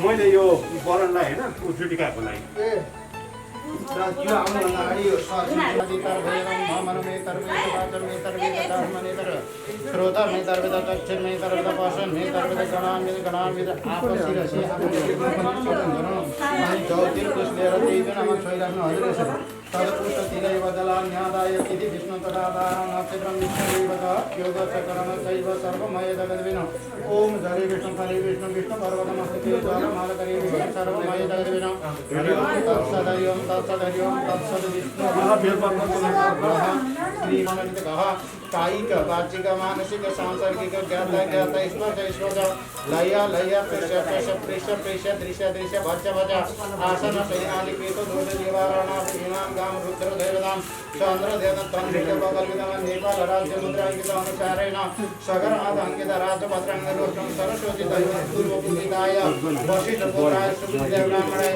मैले यो बलनलाई होइन उजुटिकाको लागि ओम जले विष्णु फले विष्णु विष्णु पर्वतमस्तके ज्वाला मालकरे विष्णु सर्वमय जगद्विनो तत्सदयों तत्सदयों तत्सद विष्णु श्रीमन्वितः कायिक वाचिक मानसिक सांसर्गिक ज्ञाता ज्ञाता ईश्वर लय लय प्रेष्य प्रेष्य प्रेष्य प्रेष्य दृश्य दृश्य भज भज आसन शयनादि कृत दोष निवारणा इमाम गाम रुद्र देवताम चंद्र देवता तंत्रिक बगल विधान नेपाल राज्य मुद्रा अंकित अनुसारेण सगर आद अंकित राज्य भद्रंग रोषम सरस्वती दैव पूर्व पूजिताय वशिष्ठ गोराय सुदेव ब्राह्मणाय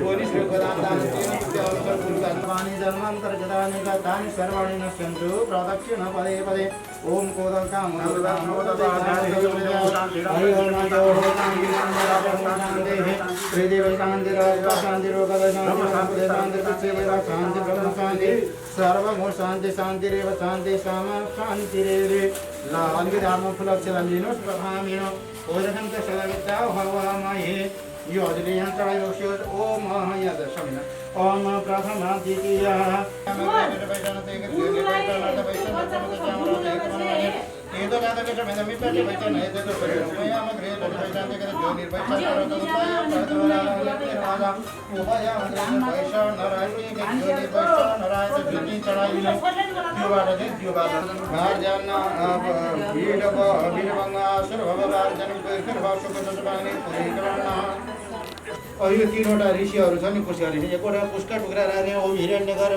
गोनी श्री गोदान दान तीन विद्या अवसर पूर्ववाणी जन्मांतर जदानि गतानि सर्वाणि नश्यन्तु प्रदक्षिण पदे पदे ओम कोदकाम मोदकाम मोदकाम हरि ओम नमो शांति श्रीदेव शांति राज शांति रोग शांति शांति शांति सेवा शांति ब्रह्म शांति सर्वमो शांति शांति रेव शांति साम शांति रे ला अंगिराम फुलक्षलमीनो प्रभामीनो ओरहंत सदविता हवामहे यो अजले यहाँ चढ़ाई ओम यद शमिना ओम प्रथमा द्वितीया ये तो ज्यादा बेटा मैं मित्र के बच्चे नहीं थे तो फिर मैं हम ग्रेड और बेटा के जो निर्भय करो तो राजा उपाया पैसा नारायण के जो निर्भय नारायण से ज्योति चढ़ाई लो दिवाड़ा बाहर जाना भीड़ बंगा सुर भगवान जन फिर भाव सुख सचबानी पूरी करना और यो तीनवटा ऋषिहरू छन् नि पुष्कर ऋषि एउटा पुष्कर टुक्रा राने ओम हिरण्यगर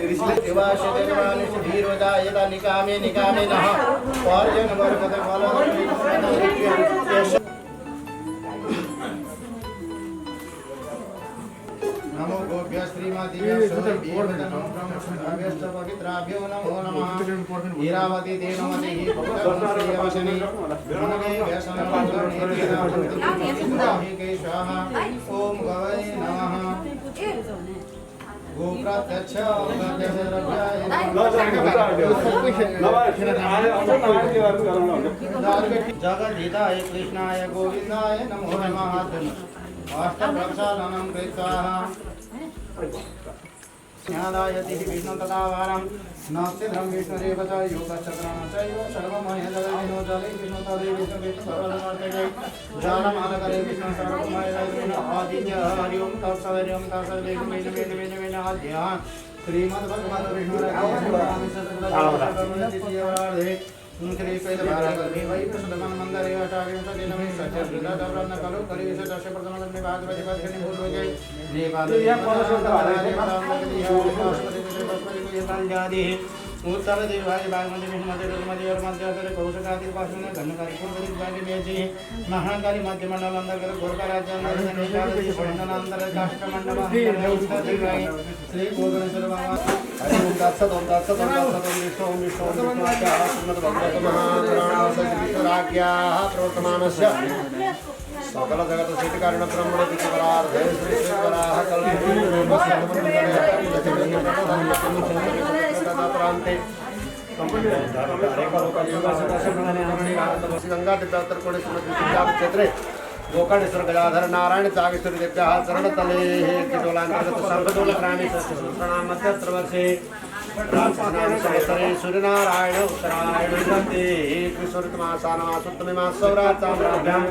ऋषिले देवास देवानि धीरोदा यदा निकामे निकामे नः पर्जन वर्गत फल नमो गोभ्य श्रीमतीभ्यः पवित्राभ्यो नमो नमः हीरावती देवमती भगवती ओम गवै नमः गोप्रत्यक्ष जगद्धिताय कृष्णाय गोविंदाय नमो नमः अष्टप्रक्षालनं कृत्वा ज्ञानायति विष्णु तथा वारं नक्षत्रं विष्णुरेव च योगचक्रं चैव सर्वमय जगद्विनो जले विष्णु तदे विष्णु विष्णु सर्वधर्मर्थे जालमालकरे विष्णु सर्वमय जगद्विनो आदित्य हरि ओं तत्सदि ओं तत्सदि वेद आद्या श्रीमद्भगवद् विष्णु राधे श्री पेद भारत वै प्रसदमन मंदरे अटाविंश दिनमे सत्य वृद्धा दवरन कलो कलिविश दश प्रथम में बाद वजपति भूल हो गए नेपाल या परशुद्ध आधारे बताऊंगा ये जादी उत्तर देवाय बागमती मध्य मध्य और मध्य अतर कौशकादि पासन धनकारी पूर्व बागी मेजी महाकाली मध्य मंडल अंतर्गत गोरखा राज्य अंतर्गत नेपाल देश मंडलांतर काष्ठमंडल उत्तर देवाय श्री गोगणेश्वर भगवान ओम तत्सत ओम तत्सत ओम तत्सत ओम विष्णु ओम विष्णु ओम विष्णु श्रीमद् भगवत महापुराणस्य प्रवर्तमानस्य सकल जगत स्थिति कारण ब्रह्मण विचारार्थे श्री वराह कल्पप्रांते गंगा दिव्यात्तर कोणे क्षेत्रे गोकर्णेश्वर गजाधर नारायण चागेश्वरी देव्याः चरणतले किशोलांतर्गत सर्वदोलग्रामे सहस्रनाम मध्यत्र वर्षे रामचंद्रे सूर्यनारायण उत्तरायण वन्दे कृष्णऋतुमासानमासुत्तमे मासौराचाम्राभ्याम्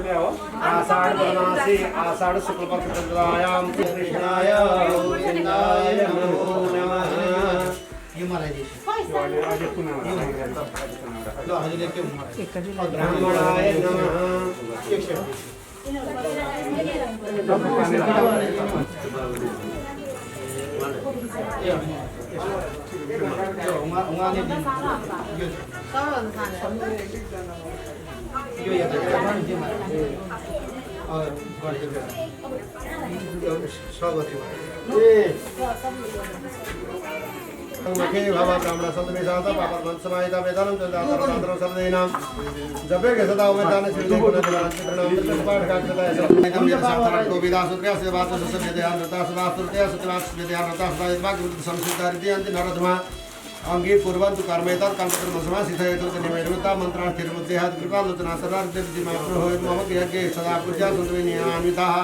आषाढ़ मासे आषाढ़ शुक्ल पक्षयां कृष्ण कृष्णाय गोविन्दाय नमो नमः यो मलाई दिए ल हजुरले के ब्राह्मणाय नमः मुखे भव ब्राह्मण सन्तमेषात पापद्मन् समाहिता वेदानं चन्द्रातरं सर्वदेनां जपे सदा उमेदान श्रीले गुणदिनां चित्रणां पाठकाक्षताय समेतं यथार्थं गोविदासुत्र्या सेवासु सस्यदेहां रतासुवास्तुत्या सत्यवास्यदेहां रतासुवायद्वाग्रुत संस्कृतारित्यन्ति नरधमा अंगी कुर्वन्तु कर्मेतत् कल्पकर्मसमा सिद्धयतु निमेरुता मन्त्रार्थिर्मुद्देहात् कृपालोचना सर्वार्थिर्जिमात्रो होयत् मम यज्ञे सदा पूज्या सन्तु नियान्विताः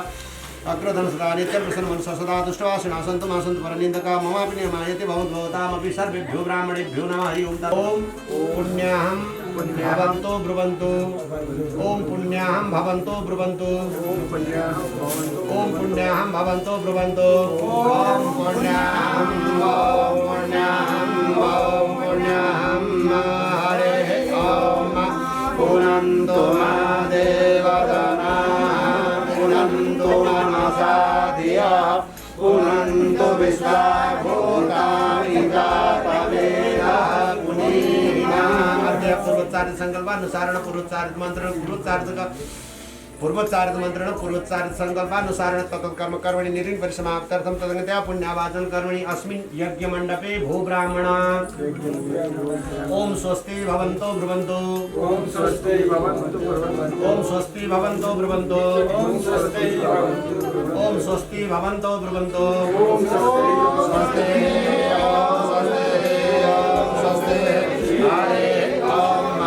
अग्रधन सदा नित्यं प्रसन्नमनसा सदा दुष्टवासिना सन्तु मा सन्तु परनिन्दका ममापि नियमायति भवद्भवतामपि सर्वेभ्यो ब्राह्मणेभ्यो नमः हरि ओं पुण्याहं भवन्तो ब्रुवन्तु ओं पुण्याहं भवन्तो ब्रुवन्तु ओं पुण्याहं भवन्तो ब्रुवन्तु ओं पुण्याहं हरे ओम पुनन्दो मा देवदना पुनन्दो मनसाधिया पुनन्दो विश्वाभूतानि जातवेदः पुनीनाम् अर्घ्य पूर्वोच्चारित संकल्पानुसारेण पूर्वोच्चारित मंत्र पूर्वोच्चारित मंत्रेण पूर्वोच्चारित संकल्पानुसारेण तत्त कर्म कर्मणि निर्विघ्न परिसमाप्त्यर्थं तदन्यतया पुण्यावाचन कर्मणि अस्मिन् यज्ञ मंडपे भू ब्राह्मणा ओम स्वस्ति भवन्तो ब्रुवन्तो ओम स्वस्ति भवन्तो ब्रुवन्तो ओम स्वस्ति भवन्तो ब्रुवन्तो ओम स्वस्ति भवन्तो ओम स्वस्ति भवन्तो ब्रुवन्तो ओम स्वस्ति स्वस्ति हरे ओम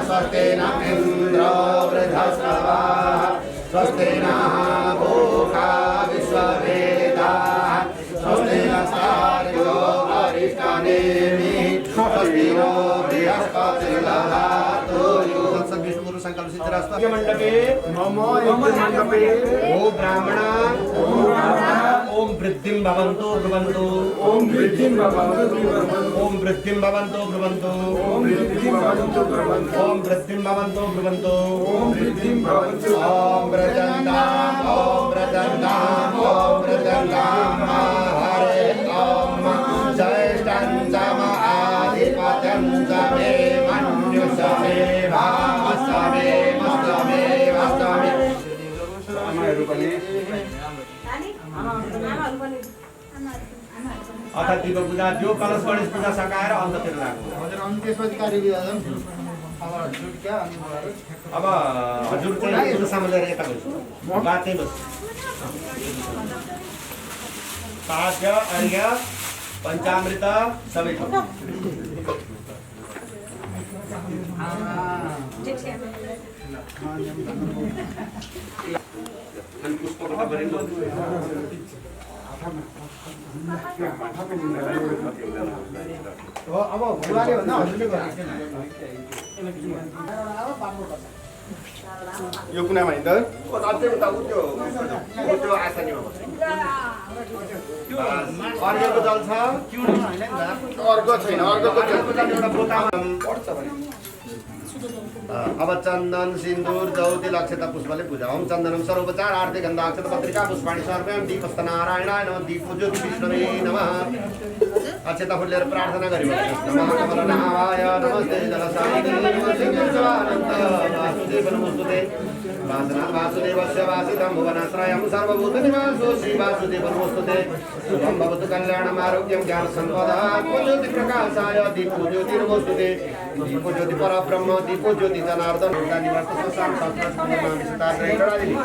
स्वस्ति न इन्द्रो वृद्धश्रवाः स्वस्ति नः भूखा विश्ववेदाः स्वस्ति नस्तार्क्ष्यो अरिष्टनेमिः स्वस्ति नो बृहस्पतिर्दधातु विष्णुगुरु संकल्प सिद्धिरस्तु मंडपे ओ ब्राह्मणा ओम वृद्धिं भवन्तु ब्रुवन्तु ओम वृद्धिं भवन्तु ओम वृद्धिं भवन्तु ब्रुवन्तु ओम वृद्धिं भवन्तु ब्रुवन्तु ओम वृद्धिं भवन्तु ब्रुवन्तु ओम वृद्धिं भवन्तु ओम व्रजन्तां हरे ओम ज्येष्ठं च आधिपत्यं च मे मन्युषमे भामस्तमे मस्तमे मस्तमे अर्थात दीप पूजा जो कलश गणेश पूजा सकाएर अन्ततिर लाग्नु अब हजुर चाहिँ पूजा सामान लिएर यता बस्छु बातै बस्छु पाठ्य अर्घ्य पञ्चामृत सबै अनि पुष्पको गरिनु अब बुवाले भन्दा हजुरले गरेको यो कुनामा हिँड्दा अझै उता उत्यो आसनीमा अर्घको जल छ अर्घ छैन अर्घको जल एउटा बोतामा पर्छ भने अब चन्दन सिन्दूर ज्योति लक्षता पुष्पले पूजा ओम चन्दनम सर्वोपचार आरती गन्धाक्षत पत्रिका पुष्पाणि समर्पयामि दीपस्थ नारायणाय नमः दीप ज्योति विष्णवे नमः अक्षता फुलेर प्रार्थना गरिबो नमः कमलनाभाय नमस्ते जलसायिने नमस्ते शिवानन्द वासुदेव नमोस्तुते वासनाथ वासुदेवस्य वासितं भुवनाश्रयं सर्वभूतनिवासो श्री वासुदेव नमोस्तुते शुभं भवतु कल्याणम् आरोग्यं ज्ञानसम्पदा ज्योति प्रकाशाय दीपो ज्योति नमोस्तुते दीपो ज्योति परब्रह्म दीपो ज्योति जनार्दन निवास संसार शास्त्रनामि सिताग्रहिणी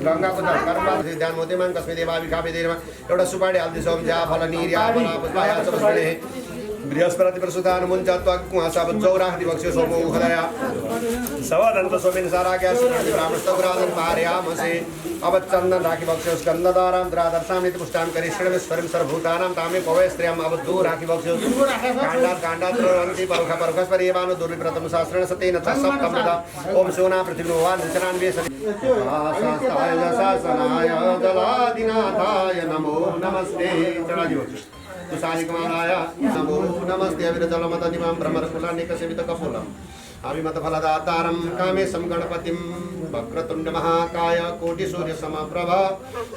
गंगाको जल कर्म ध्यान मोतीमान कस्मै देवाभिखापे देरमा एउटा सुपारी हाल्दै छौं ज्या फल निर्या फल पुष्पाया सबस्ने बृहस्पति प्रसुतानुमुञ्च त्वक्कुहासाबुज्जौराः दिवक्ष्य सोमो उहदया सवदन्त सोमेन साराग्या ब्राह्मणस्तगुराजन पारयामसे अवच्चन्दन राखि वक्ष्य स्कन्ददारां द्रादर्शामिति पुष्टां करिष्यमेश्वरीं सर्वभूतानां तामे पवय स्त्रियम् अवद्धो राखि वक्ष्य काण्डात् प्रवन्ति परुखस्परियमानो दुर्विप्रतं शास्त्रेण सतेन च सप्तमदा ओम सोना पृथ्वीर्वान् चरान्वे शास्त्राय शासनाय जलादिनाथाय नमो नमस्ते चरादिवो तुषारिकमालाय नमो नमस्ते अविरजलमदनिमां भ्रमरकुलानिकसेवितकपोलम् अभिमतफलदातारं कामेशं गणपतिं वक्रतुण्डमहाकाय कोटिसूर्यसमप्रभ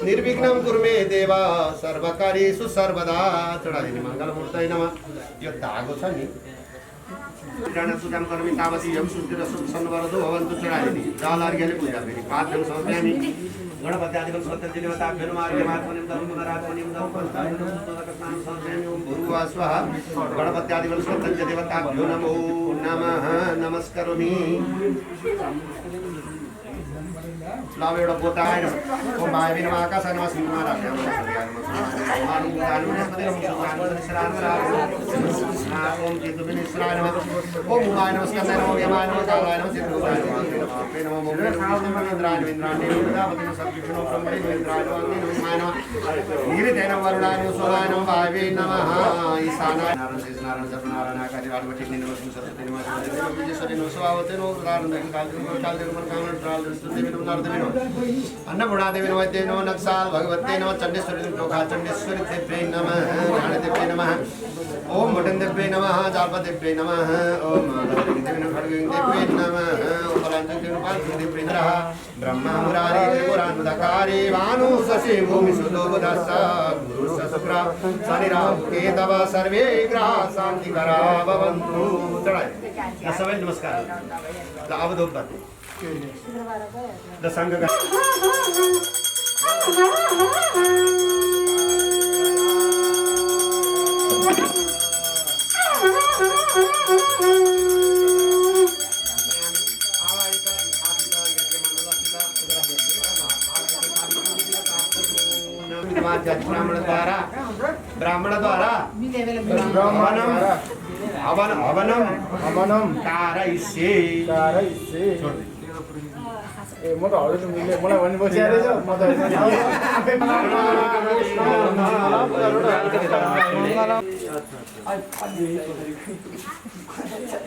निर्विघ्नं कुरु मे देव सर्वकार्येषु सर्वदा चढादिनि मङ्गलमूर्तये नमः यो धागो छ नि गणपूजां करोमि तावती यं सुन्दरसन्वरदो भवन्तु चढादिनि जालार्घ्यले पूजा फेरि पात्रं समर्पयामि गणपत्यादिकं स्वतन्त्र देवताभ्यो नमः आर्यमात्मनिं धर्मपुनरात्मनिं धर्मपन्थानं समर्पयामि ओम भूर्भुवः स्वः गणपत्यादिकं स्वतन्त्र देवताभ्यो नमो नमः नमस्करोमि लावे एउटा पोता आएन ओम भाइ नमः आकाशाय नमः सिंहमाराय नमः ओम केतुविनेश्वराय नमः ओम उमाय नमः स्कन्दाय नमः यमाय नमः कालाय नमः सिद्धूराय नमः नमः ओम इंद्राय इंद्राय सर्वविष्णु ब्रह्मणे इंद्राय नमः नीरिते नमः वरुणाय नमः सोमाय नमः भावे नमः ईशानाय नारायण शेष नारायण सत्यनारायण आकारि वाल्मीकि नमः सरस्वती नमः विजयेश्वरी नमः स्वावते नमः नारायण काल देव कामन प्राल स्तुति नमः नारदेव नमः अन्नपूर्णा देवी नमः देव नमः नक्साल भगवते नमः चंडेश्वरी टोखा चंडेश्वरी देव्यै नमः ज्ञानदेव्यै नमः ओम भटन देव्यै नमः जालपा देव्यै नमः ओम देवी नमः खड्गदेव्यै नमः ओम बलांजन देव्यै नमः ब्रह्मा मुरारी त्रिपुरान्धकारी भानु शशि भूमि सुदो बुधस्सा गुरु शुक्र शनि राहु केतव सर्वे ग्रह शांतिकरा भवन्तु चढ़ाए सबै नमस्कार ल अब दो बात द संग का ब्राह्मण द्वारा हवनम कारयिष्ये ए म त हरु मिले मलाई भन्नु बसिरहेछ म त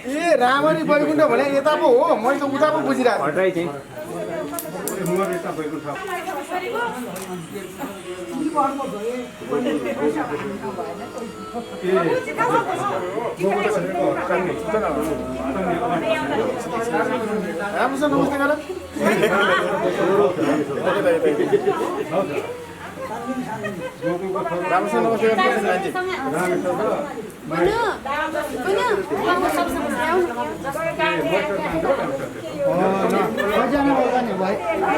ए रामरी बैकुण्ठ भने यता पो हो मैले त उता पो बुझिरहेको हटाइ चाहिँ राम्रोसँग नमस्ते गर राम्रोसँग नमस्ते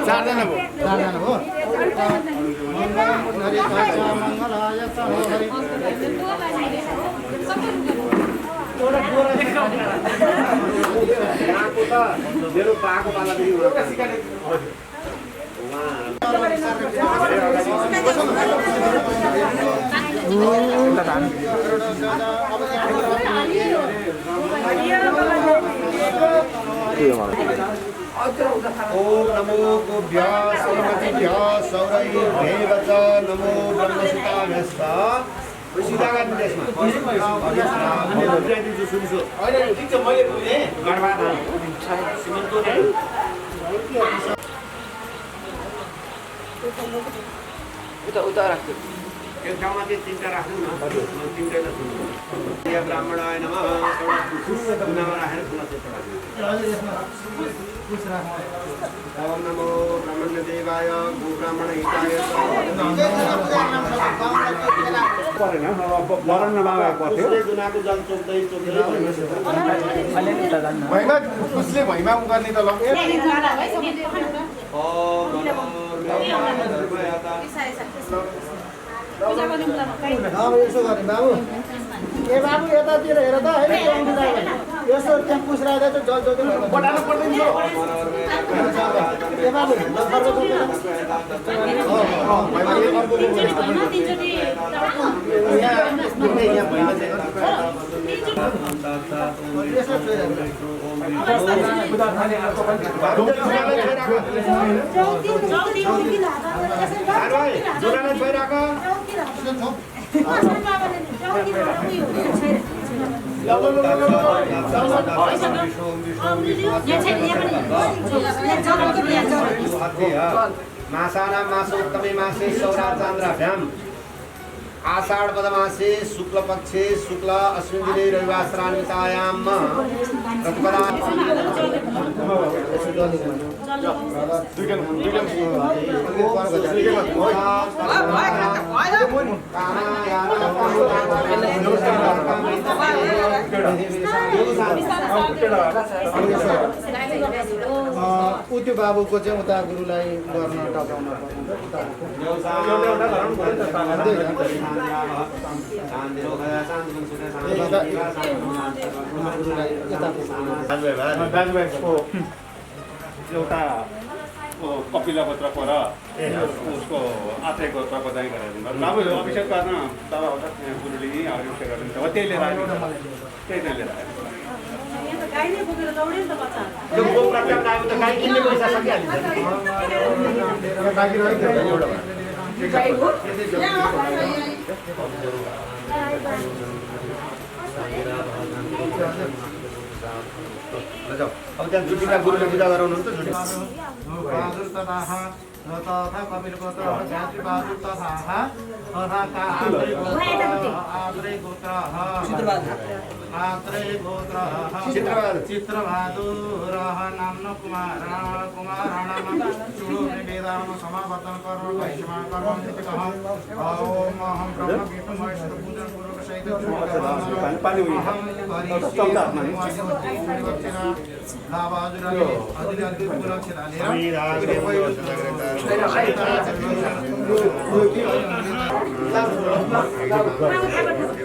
चारजना भयो ओम नमो गोभ्याः श्रीमतीभ्याः सौरैर्भ्येव च नमो ब्रह्मसुताभ्यस्ता सीधा गर्नु त्यसमा उता राख्छु एक ठाउँमा चाहिँ तीनटा राख्नु न तीनटै राख्नु ब्राह्मणाय नमः नाममा राखेर खुला ओम नमो ब्रह्मण्य देवाय गो ब्राह्मण हिताय वरण नमागा पर्थ्यो जुनाको जल चोक्दै भैमा उसले भैमा उ गर्ने त ल यसो गर्ने बाबु ए बाबु यतातिर हेर त होइन यसो त्यहाँ पुसराएर चाहिँ जल जोड्नु पठाउनु पर्दैन ए बाबु मासानां मासोत्तमे मासे सौराचान्द्राभ्याम् आषाढ़ पदमासे शुक्ल पक्षे शुक्ल अश्विन दिने रविवासरान्वितायां उत्यो बाबुको चाहिँ उता गुरुलाई गर्न टकाउन एउटा कपिला पत्रको र उसको आत्रे गोत्रको दाइ गरेर अब अभिषेक गर्न तब गुरुले अभिषेक गर्नुहुन्छ हो त्यही लिएर आयो त्यही लिएर आयो अब त्यहाँ जुटीका गुरुले पूजा गराउनुहुन्छ जुटी तथा कपिल गोत्र जाति बहादुर तथा चित्रबहादुर नाम्न कुमाराणाम चूडो वेदाम समावर्तन कर्म वैष्णव कर्म नित्यकः ओम अहं ब्रह्म विष्णु महेश्वर पूजन पूर्वक सहित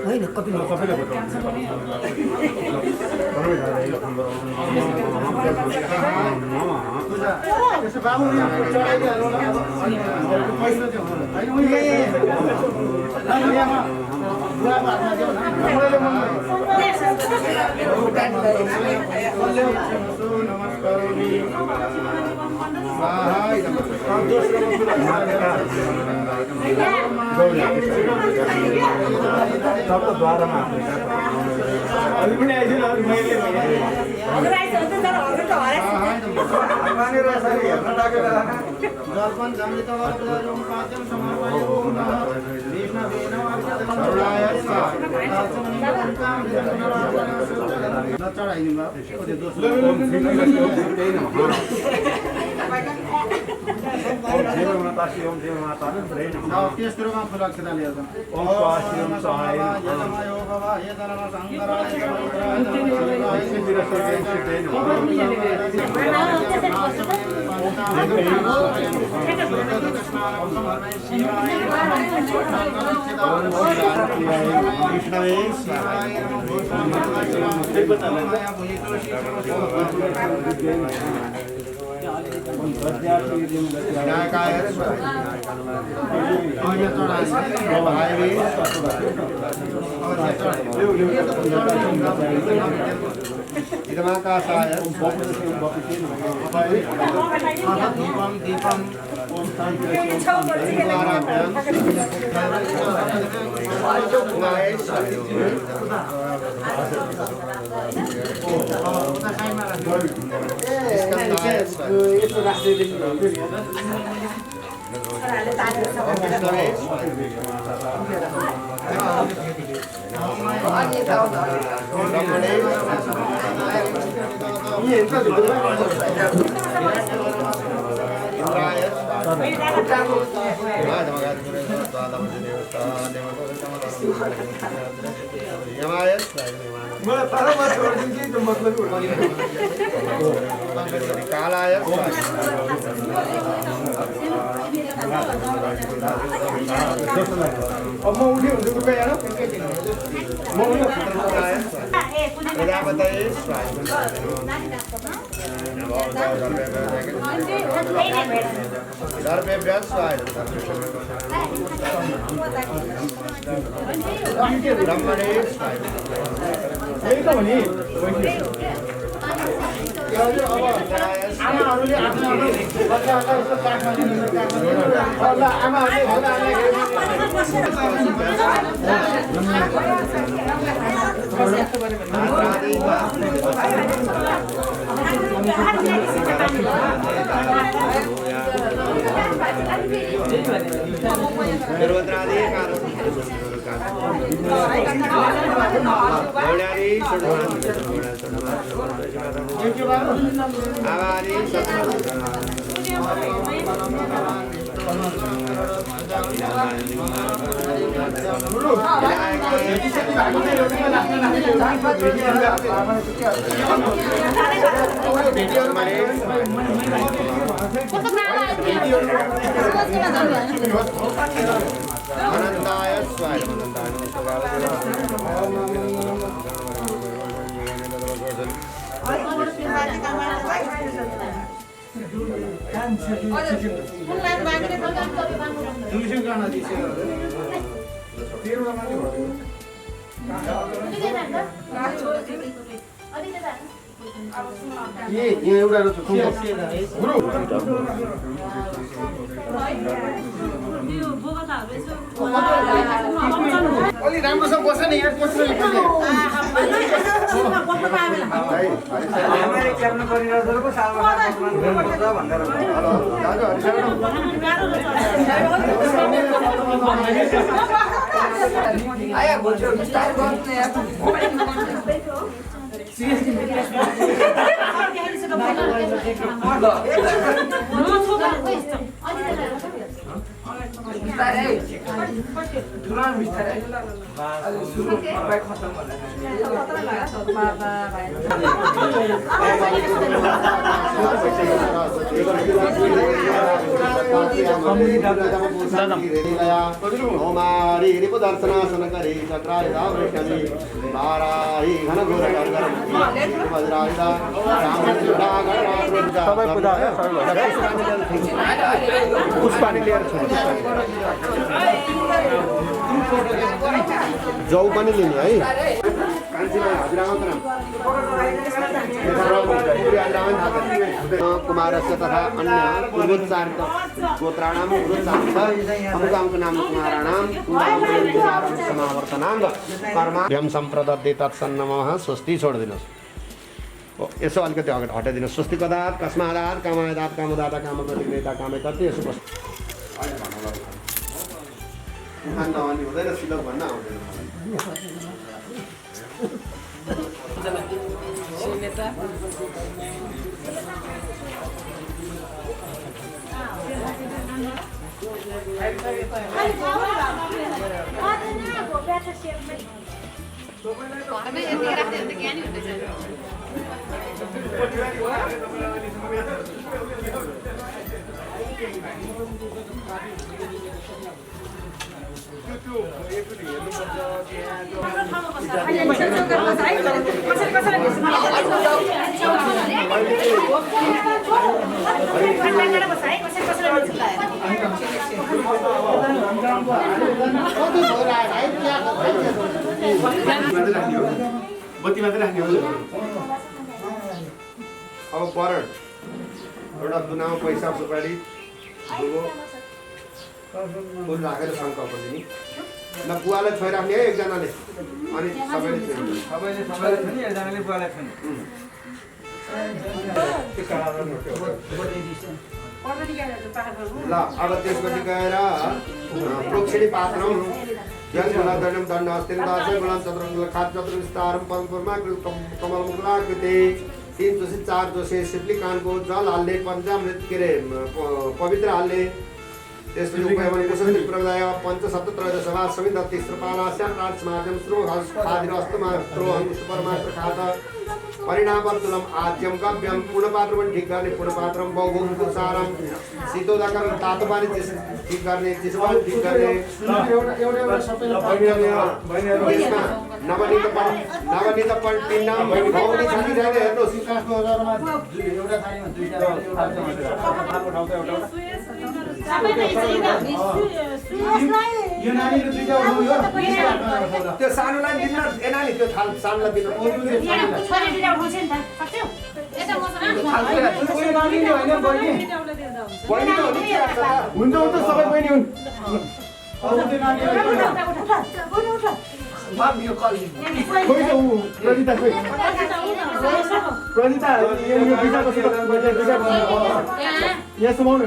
होइन कपिल तेस्रोमा फुलक्षता लिएर सर्वेभ्यः स्वाहा ब्रह्मणे यही त हो नि आमाहरूले आफ्नो बच्चाहरूलाई यसो काखमा दिनु ल अनन्ताय स्वाहा एउटा अलि राम्रोसँग बस्छ नि यहाँ दर्शनासन करे चक्रायुधा वृषभि वाराही घन घोर वज्रायुधा पुष्पानी लिएर जौ पनि लिने है कान्छीमा हजुरआमा कुमारस्य तथा अन्य पूर्वोच्चारित गोत्राणां पूर्वोच्चारित अमुकामको नाम कुमाराणां समावर्तनां कर्माभ्यं सम्प्रदत्ते तत्सन्नमः स्वस्ति छोडिदिनुहोस् यसो अलिकति अगाडि हटाइदिनुहोस् स्वस्ति कदात् कस्मादात् कामायदात् कामदाता कामप्रतिग्रहिता कामेतर्ति यसो बस् उखान नभनी हुँदैन सिलक भन्न आउँदैन बत्ती मात्रै राख्ने हो अब परण एउटा दुनामा पैसा सुपारी फुल राखेर सङ्कल्प दिने ल बुवालाई छोइराख्ने है एकजनाले अनि सबैले छोइदिनु एकजनाले बुवालाई छोइदिनु ल अब त्यसपछि गएर प्रोक्षिणी पात्रम जलगुणदण्डं दण्डहस्तेन दासगुणं चतुर्मुखखात चतुर्विस्तारं पद्मपुरमा कमलमुकुलाकृते 3 जोशी 4 जोशी सिप्ली कानको जल हाल्ने पञ्चामृत के अरे पवित्र हाल्ने त्यसपछि उपयमन कुशल प्रदाय पञ्चसप्त त्रयोदशवा समित तिस्रपालास्यां प्राचमाद्यं श्रोहादिरस्तमा श्रोहं सुपरमात्र खाता परिणामतुलम आद्यम गव्यम पुनपात्रम ठीक गर्ने पुनपात्रम बहुभुम कुसारम शीतोदकम तातोपानी ठीक गर्ने चिसोपानी ठीक गर्ने एउटा यसमा नवनीत पिण्डम भौनी छाती रहेन हेर्नुहोस् एउटा थालीमा दुईटा यो नानीले दुईटा उठाउनु हो त्यो सानोलाई दिन्न ए नानी त्यो सानोलाई दिनु बहिनी त हुन्छ हुन्छ सबै बहिनी हुन् प्रजिता खोइ प्रजिता यहाँ सुमाउनु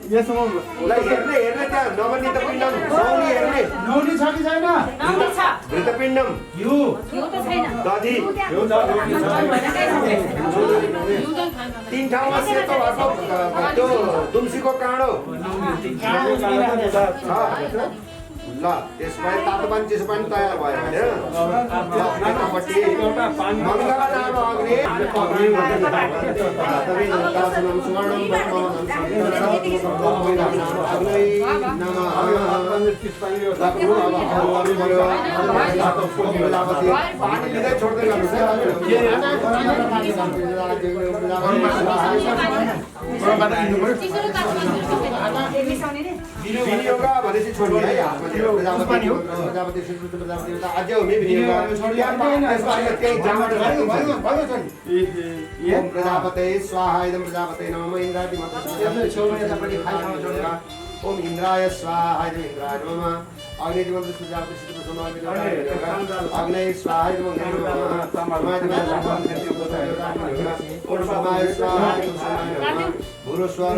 यहाँ सुमाउनु हेर्ने हेर्ने त्यहाँ नवनी त पिण्डम नौनी हेर्ने नौनी छ कि छैन घृतपिण्डम घिउ दधी तीन ठाउँमा सेतो भएको त्यो दुम्सीको काँडो ल त्यसपछि तातो पानी चिसो पानी तयार भयो भने मङ्गला नाम विनियोगा भनेपछि छोड्ने है प्रजापति प्रजापति अझै हो नि प्रजापति स्वाहा इदं प्रजापति नमः इन्द्राय ओम इंद्राय स्वाहा इदं इंद्राय नमः अग्नि मंत्र प्रजापति अग्नि स्वाहा इदं ओम समाय स्वाहा भूरो स्वर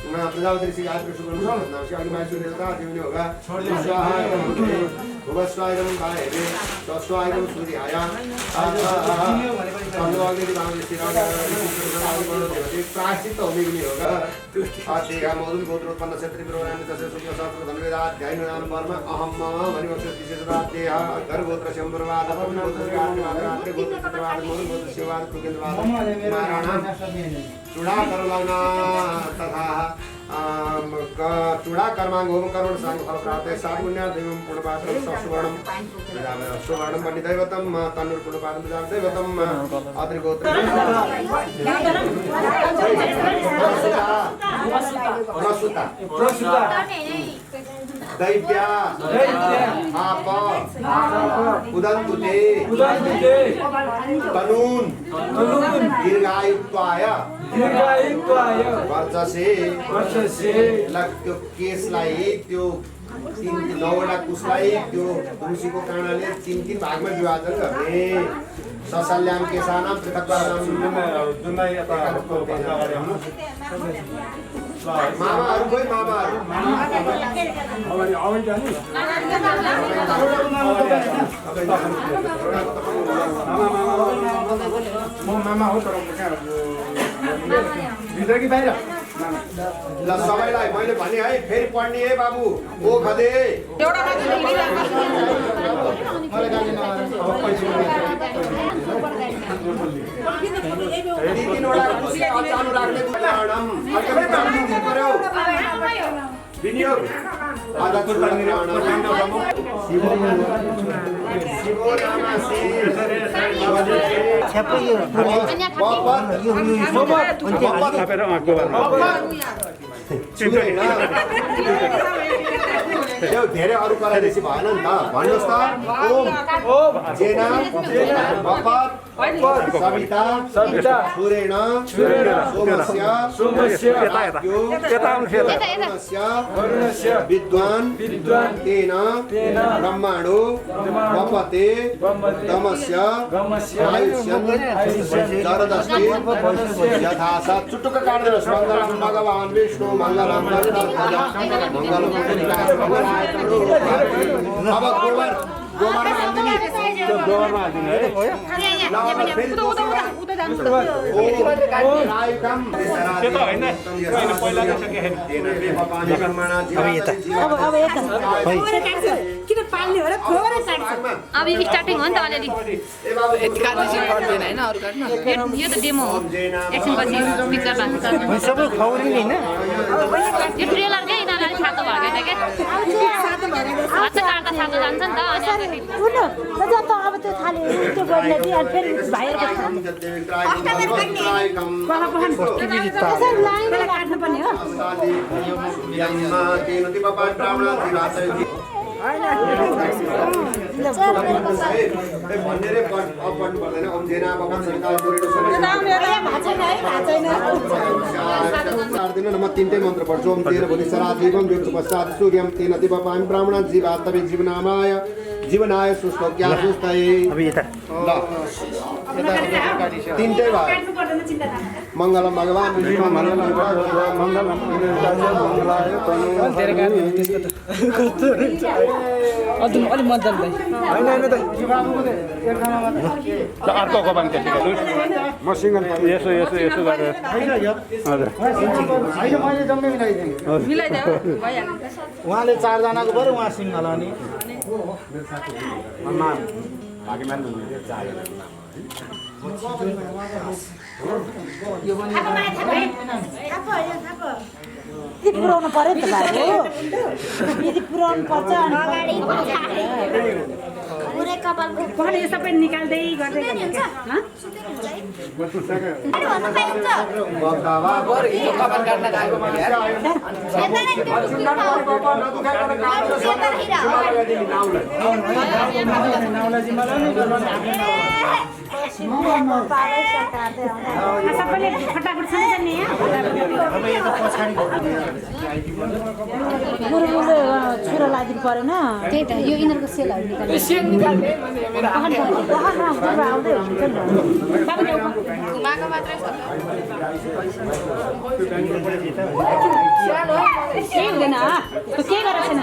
प्रजापति श्री गायत्री शुभ नाम से अग्नि देवता देवनी होगा स्वाहा भुवस्वायं गायते तस्वायं सूर्याय अग्नि बांधे प्रायश्चित होने के लिए होगा आदेगा मधुर गोत्र उत्पन्न क्षेत्रीय विरोधान तस्य सूर्य शास्त्र धनवेदात ध्यान नाम परम अहम मणिवंश विशेषवाद देह घर गोत्र शंभरवाद अपर्ण गोत्र गात्र गोत्र चित्रवाद मधुर गोत्र शिववाद कुकेन्द्रवाद महाराणा चूड़ा करलाना तथा चूड़ा कर्मांग होम करोड़ सांग फल प्राप्त सापुण्य देवम पुण्यपात्रम सुवर्णम सुवर्णम पंडित दैवतम तन्नुर पुण्यपात्रम दैवतम अत्रिगोत्र प्रसूता प्रसूता दैव्या आप उदंतुते तनून दीर्घायुत्वाय वर्षसे त्यो केसलाई त्यो तीन नौवटा कुसलाई त्यो तुलसीको काँडाले तीन भागमा विभाजन गर्ने ससल्याम केसानाम पृथक्वानाम मामाहरु खोइ मामाहरु म मामा हो तर भित्र कि बाहिर ल सबैलाई मैले भने है फेरि पढ्ने है बाबु ओ खदे तीनवटा कुसी चालु राख्ने विनियोग आधा त्यो धेरै अरु कराइदिएपछि भएन नि त भन्नुहोस् त ओम जेना बपत सविता सुरेण सोमस्य वरुणस्य विद्वान तेन ब्रह्माणो वपते दमस्य आयुष्यं जरदस्ति यथासा चुटुक्क काट्दिनुहोस् मङ्गलम भगवान विष्णु मङ्गलम अब गोबरमा हाल्दिने त्यो गोबरमा हाल्दिने है अब यो स्टार्टिङ हो नि त अलिअलि यो त डेमो हो एकछिनपछि पिक्चर बाँच्छ सबै खौरिने हैन यो ट्रेलर क्या यिनीहरूलाई थाहा भएको होइन क्या हात काट्दा छाड्न जान्छ नि त अनि अगाडि उनी जब अब त्यो थाल्यो त्यो बोल्ने कि अनि फेरि भाइहरूको त्यसरी लाइनै राख्नुपर्ने हो म तीनटै मन्त्र पढ्छु ओम तेन भोलि सराजीवम जुक्त पश्चात सूर्यम तेन दिवपामि ब्राह्मण जीवात्तवे जीवनामाय जीवनाय सुस्थ क्या सुस्थ तीनटै भयो मङ्गलम भगवान विष्णु मङ्गलम अलि मजा अर्को पनि त्यसै म सिङ्गल यसो यसो यसो गरेर हजुर होइन मैले जम्मै मिलाइदिएँ उहाँले 4 जनाको पऱ्यो उहाँ सिङ्गल अनि पुऱ्याउनु पर्यो नि त भाइ हो यदि पुऱ्याउनु पर्छ अनि पुरै कपालको पहिले यो सबै निकाल्दै गर्दै सबैले फटाफट सुन्छ नि छुरो लागिदिनु परेन त्यही त यो यिनीहरूको सेलहरू घुमाएको मात्रै छ केही हुँदैन के गरेर छैन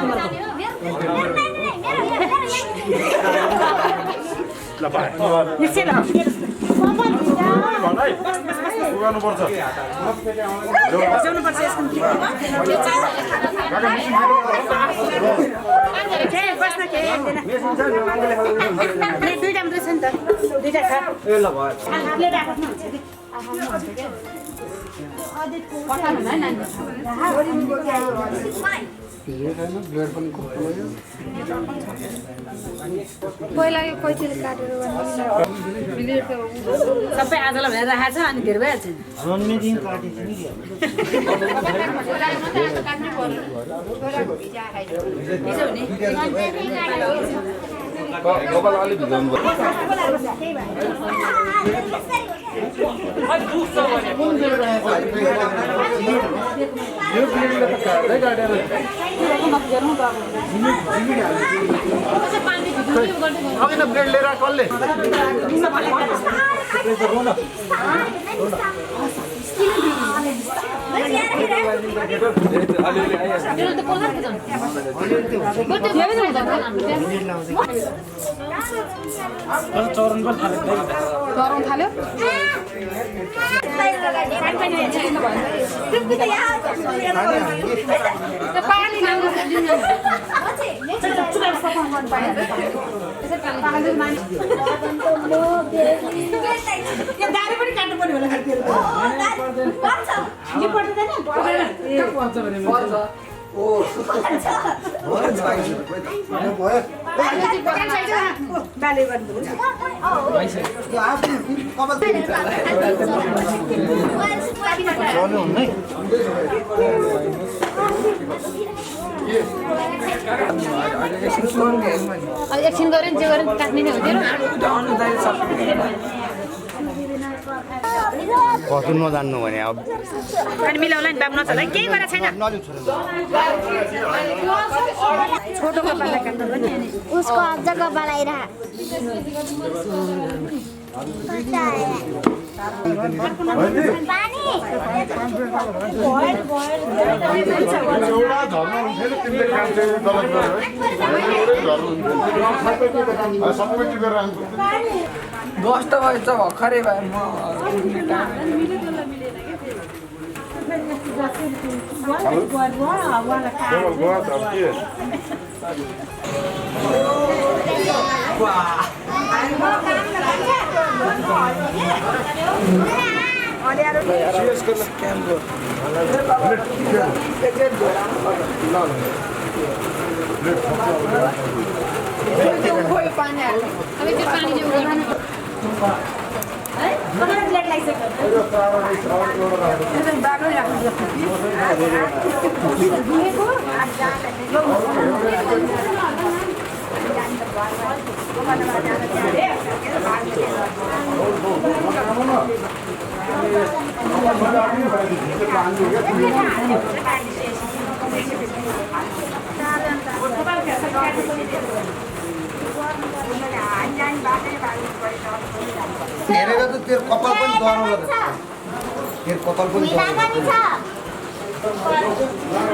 दुईटा मात्रै छ नि त दुईटा छ पहिला यो कैचीले काटेर सबै आजलाई भनेर राखेको छ अनि घेर भइहाल्छ जन्मेदेखि काटेको ब्लेड लिएर कसले चौरन पनि गरौँ थाल्यो पानी दारी पनि काट्नु पर्यो होला बाले एकछिन गऱ्यो नि जे गऱ्यो काट्ने नै हुँदैन कस्तो नजान्नु भने अब अनि मिलाउला नि बाब्नु नचला केही गरेर छैन छोटो कपाललाई काट्नु पनि उसको अझ कपाल आइरह दस त भएछ भर्खरै भयो म अब त्यो पानी चाहिँ गर्नु है कमरा प्लेट लागिसक्यो हेरेर त तेरो कपाल पनि डराउँछ तेरो कपाल पनि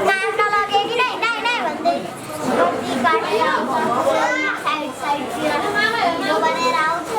काका लगे कि नै नै नै भन्दै रोटी काटेर साइड साइडतिर भिडियो बनाएर आउँछ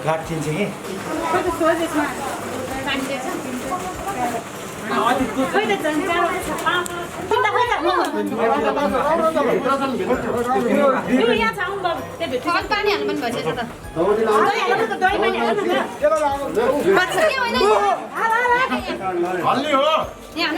काटिन्छ कि पानी हाल्नु पनि भइसक्यो त हल्ली हो यहाँ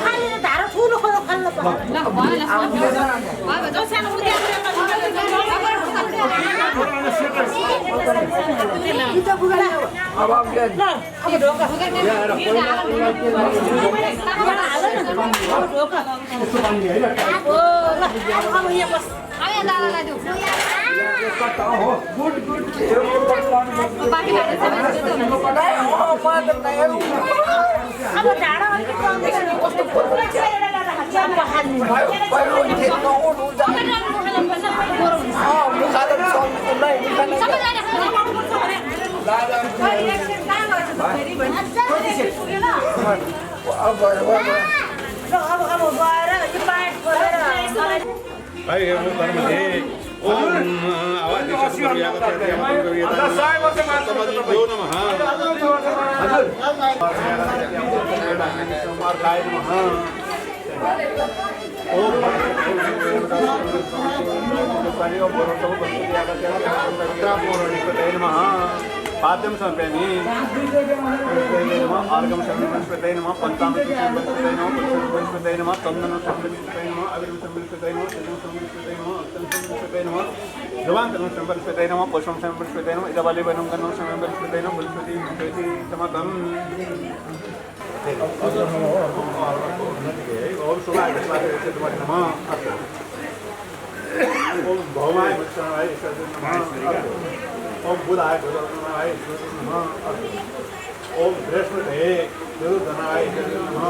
हाल्नु नि धारो ठुलो खानु पाद्यम समर्पयामि आर्गम समर्पयामि नमः पंचामृत समर्पयामि नमः पुष्पं समर्पयामि नमः चंदन समर्पयामि नमः अग्नि समर्पयामि नमः तैलं समर्पयामि नमः अक्तम समर्पयामि नमः जवान्तम समर्पयामि नमः पुष्पं समर्पयामि नमः इदबाले वनं गन्नं समर्पयामि नमः बुलपति मुक्ति समतम ओम शुभाय नमः ओम भौमाय विष्णुवाय नमः ओम बुधाय नमः ओम बृहस्पते दुर्धनाय नमः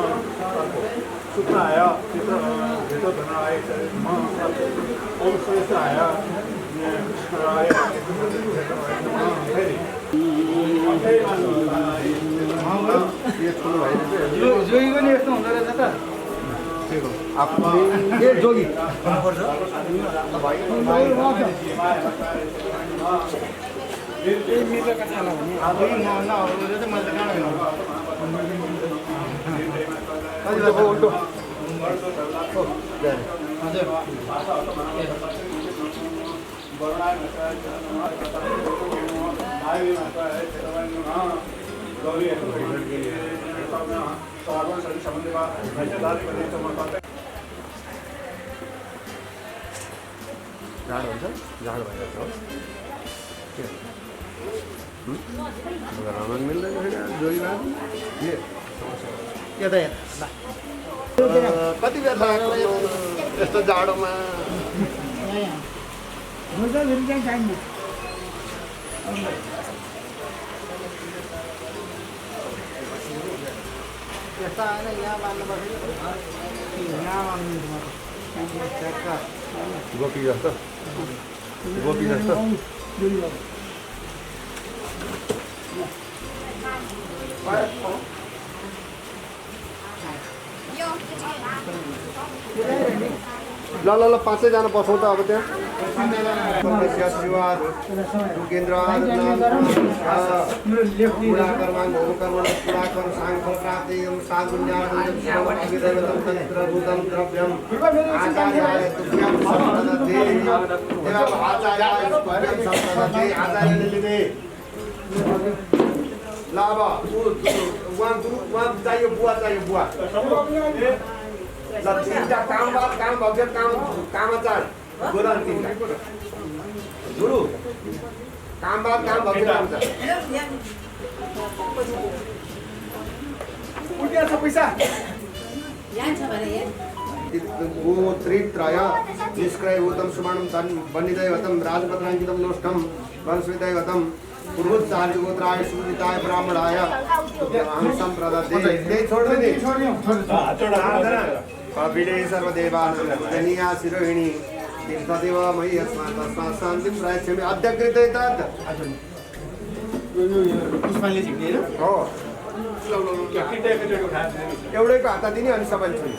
शुक्राय चित्रधनाय नमः ओम श्रेष्ठाय कृष्णाय जोई पनि यस्तो हुँदो रहेछ त आफ्नै ए जोगी जाड हुन्छ जाड भइरहेको छ रमन मिल्दैन जोगीमा कति बेर लाग्यो यस्तो जाडोमा यस्ता होइन यहाँ मान्नुपर्छ यहाँ मान्नु गोपी जस्तो गोपी जस्तो ल ल ल पाँचैजना बसौँ त अब त्यहाँ ल अब उहाँ चाहियो बुवा चाहियो बुवा ल तिनवटा काम भन्छ कामाचार गोदान तिनवटा गुरु काम भन्छ पैसा गोत्रित्रय निष्क्रयभूतं सुवर्णं वन्निदैवतं राजपत्राङ्कितं नोष्ठं वंशविदैवतं पूर्वोत्साहगोत्राय सुविदिताय ब्राह्मणाय अहं सम्प्रदत्ते त्यही छोड्दिने कपिले सर्वदेवानन्दनीया शिरोहिणी तदेव मयि अस्मात् तस्मात् शान्तिं प्रायच्छामि अध्यकृते तत् पुष्पले झिक्ने हो एउटैको हात दिने अनि सबै छुने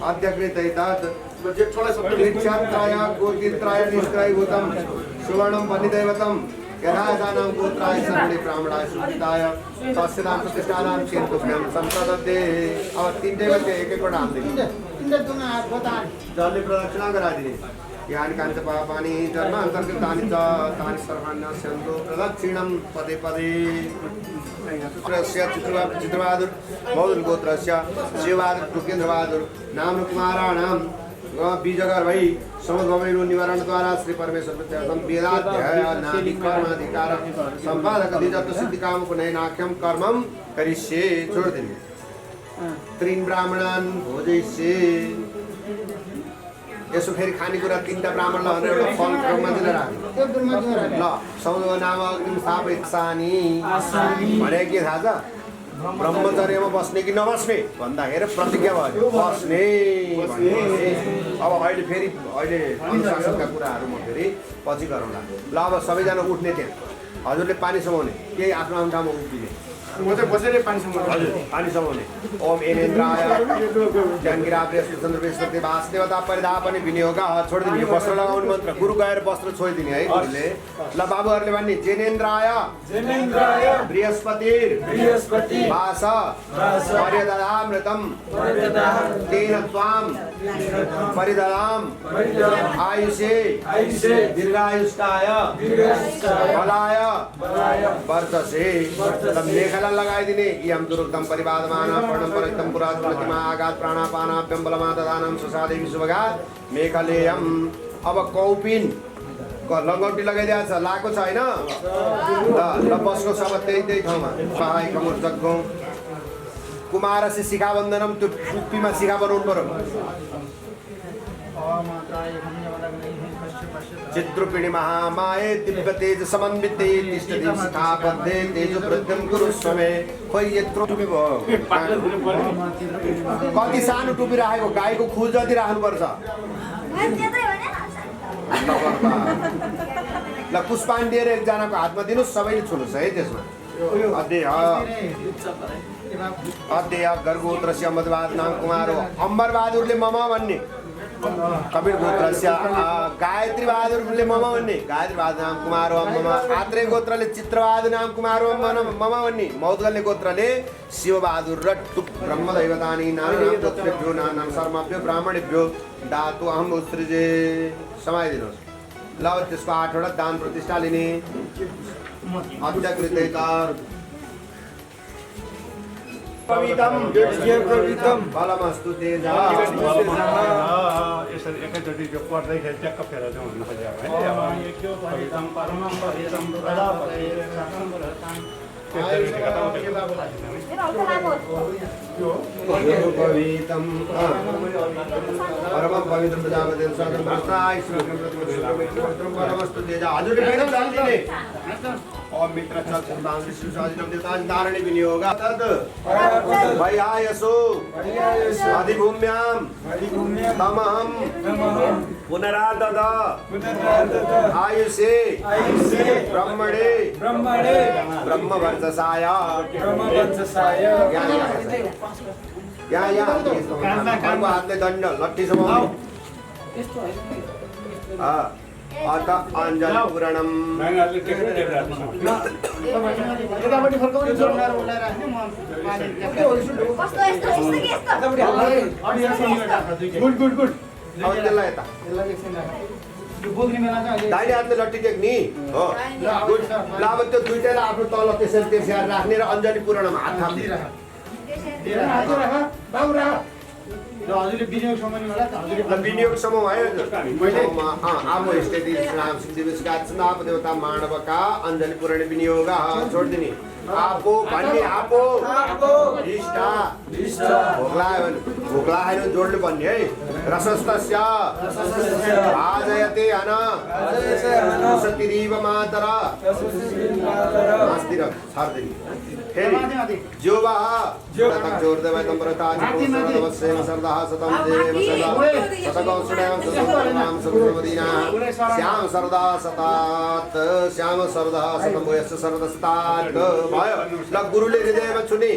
अध्यकृते तत् वृक्षात्रय गोत्रित्रय निष्क्रयभूतं सुवर्णं वन्निदैवतं यथासानां गोत्राय सर्वणे ब्राह्मणाय सुविदिताय तस्यानां प्रतिष्ठानां चेन्तुभ्यां सम्प्रदत्ते अब तीनटै मध्ये एक एकवटा हाल्दै जसले प्रदक्षिणा गराइदिने यानि काञ्च पापानि जन्म अन्तर्गतानि च तानि सर्वाणि नश्यन्तु प्रदक्षिणं पदे पदे पुत्रस्य चित्रबहादुर बौद्ध गोत्रस्य शिवबहादुर टुकेन्द्रबहादुर नाम कुमाराणां बीजगर भई समुद्रवैरो निवारणद्वारा श्री परमेश्वर वेदाध्याय नादि कर्माधिकार सम्पादक अधिजत्व सिद्धिकाम पुनैनाख्यं कर्मं करिष्ये छोड्दिने त्रीन् ब्राह्मणान् भोजयिष्ये यसो फेरि खानेकुरा तीनटा ब्राह्मणलाई भनेर एउटा फल मन्दिर राख्नु ल सौदो नाम अग्निम स्थापयित्सानि भने के थाहा छ ब्रह्मचर्यमा बस्ने कि नबस्ने भन्दाखेरि प्रतिज्ञा भयो बस्ने अब अहिले फेरि अहिले अनुशासनका कुराहरू म फेरि पछि गरौँला ल अब सबैजना उठ्ने त्यहाँ हजुरले पानी समाउने केही आफ्नो आफ्नो ठाउँमा उभिने म चाहिँ बसेर पानी समाउने हजुर पानी समाउने ओम एनेन्द्राय चन्द्रवृहस्पति वासदेवता परिधापनि विनियोग छोडिदिने यो वस्त्र लगाउने मन्त्र गुरु गएर वस्त्र छोडिदिने है गुरुले ल बाबुहरूले भन्ने जेनेन्द्राय बृहस्पति वास पर्यदधामृतं तेन त्वां परिदधाम आयुषे दीर्घायुष्टाय बलाय वर्चसे मेखला लगाइदिने यम दुरुक्तम परिवादमान प्रणम परितम पुरात प्रतिमा आघात प्राणापानाभ्यम बलमाददानं सुसादेवी शुभगात मेखलेयम अब कौपिन लङ्गौटी लगाइदिएको छ लाएको छ होइन ल बस्नु छ अब त्यही ठाउँमा सहाय कमुर जग्गौँ कुमारसी शिखा बन्धनम त्यो टुप्पीमा शिखा बनाउनु पर्यो चित्रुपिणी महामाये दिव्य तेज समन्विते तिष्ठति शिखाबद्धे तेजो वृद्धिं कुरु स्वमे खोइ यत्रो टुपी भयो कति सानो टुपी राखेको गाईको खुल जति राख्नुपर्छ ल पुष्पाण्डी एकजनाको हातमा दिनुहोस् सबैले छुनुहोस् है त्यसमा अध्यय गर्गोत्रस्य मधुबहादुर नाम कुमार हो अम्बर बहादुरले मम भन्ने कपिल गोत्रस्य गायत्री बहादुरले मम भन्ने गायत्री बहादुर नाम कुमार हो मम आत्रेय गोत्रले चित्रबहादुर नाम कुमार हो मम भन्ने मौद्गल्य गोत्रले शिवबहादुर र टुक ब्रह्मदैवतानि नाम गोत्रेभ्यो नाम शर्माभ्यो ब्राह्मणेभ्यो दातु अहम उत्सृजे समाइदिनुहोस् ल त्यसको 8 वटा दान प्रतिष्ठा लिने अध्यकृतैका पवित्रम बलमस्तु तेजा यसरी एकैचोटि त्यो पढ्दैखेरि ट्याक्क फेर चाहिँ हुन खोज्यो है पवित्रम परमं पवित्रम प्रजापति परमं पवित्रम प्रजापति स्वतंत्रताय बलमस्तु तेजा हजुरले फेरि दान दिने ओम मित्र चक्षुर्दान विश्वसादिनं देवताधारणे विनियोग तद वैहायसो अधिभूम्यां तमहं पुनरादद आयुषे ब्रह्मणे ब्रह्मवर्चसाय यहाँ हातले दण्ड लट्ठी समाउ अत अञ्जलि पुराणम यतापट्टि फर्काउने जोड्नेर उलाई राख्ने म पानी कस्तो यस्तो कि यस्तो गुड गुड गुड अब त्यसलाई यता यसलाई एकछिन राख यो बोक्ने बेला चाहिँ दाइले हातले लट्ठी टेक्नी हो गुड ल अब त्यो दुईटैलाई आफ्नो तल त्यसरी त्यसरी राख्ने र अञ्जलि पुराणमा हात थाप्ने बाबु राख ल हजुरले विनियोग सम्बन्धी होला त हजुरले विनियोग समूह भयो आमो स्थिति राम सिद्धि विस्गात नाप देवता मानवका अञ्जलि पुराण विनियोग छोडिदिने आपो भन्ने आपो इष्टा भोक्ला होइन जोड्नु भन्ने है रसस्तस्य आजयते अन सतिरीव मातर मास्तिर छाड्दिने फेरि जोवा तक जोड देवै तम्बरता जिवसेम सरदाह सतम देव सदा सतगौसुडाम सतनाम सर्वमदीना श्याम सरदा सतात श्याम सरदा सतम वयस सरदस्तात भयो ल गुरुले हृदयमा छुने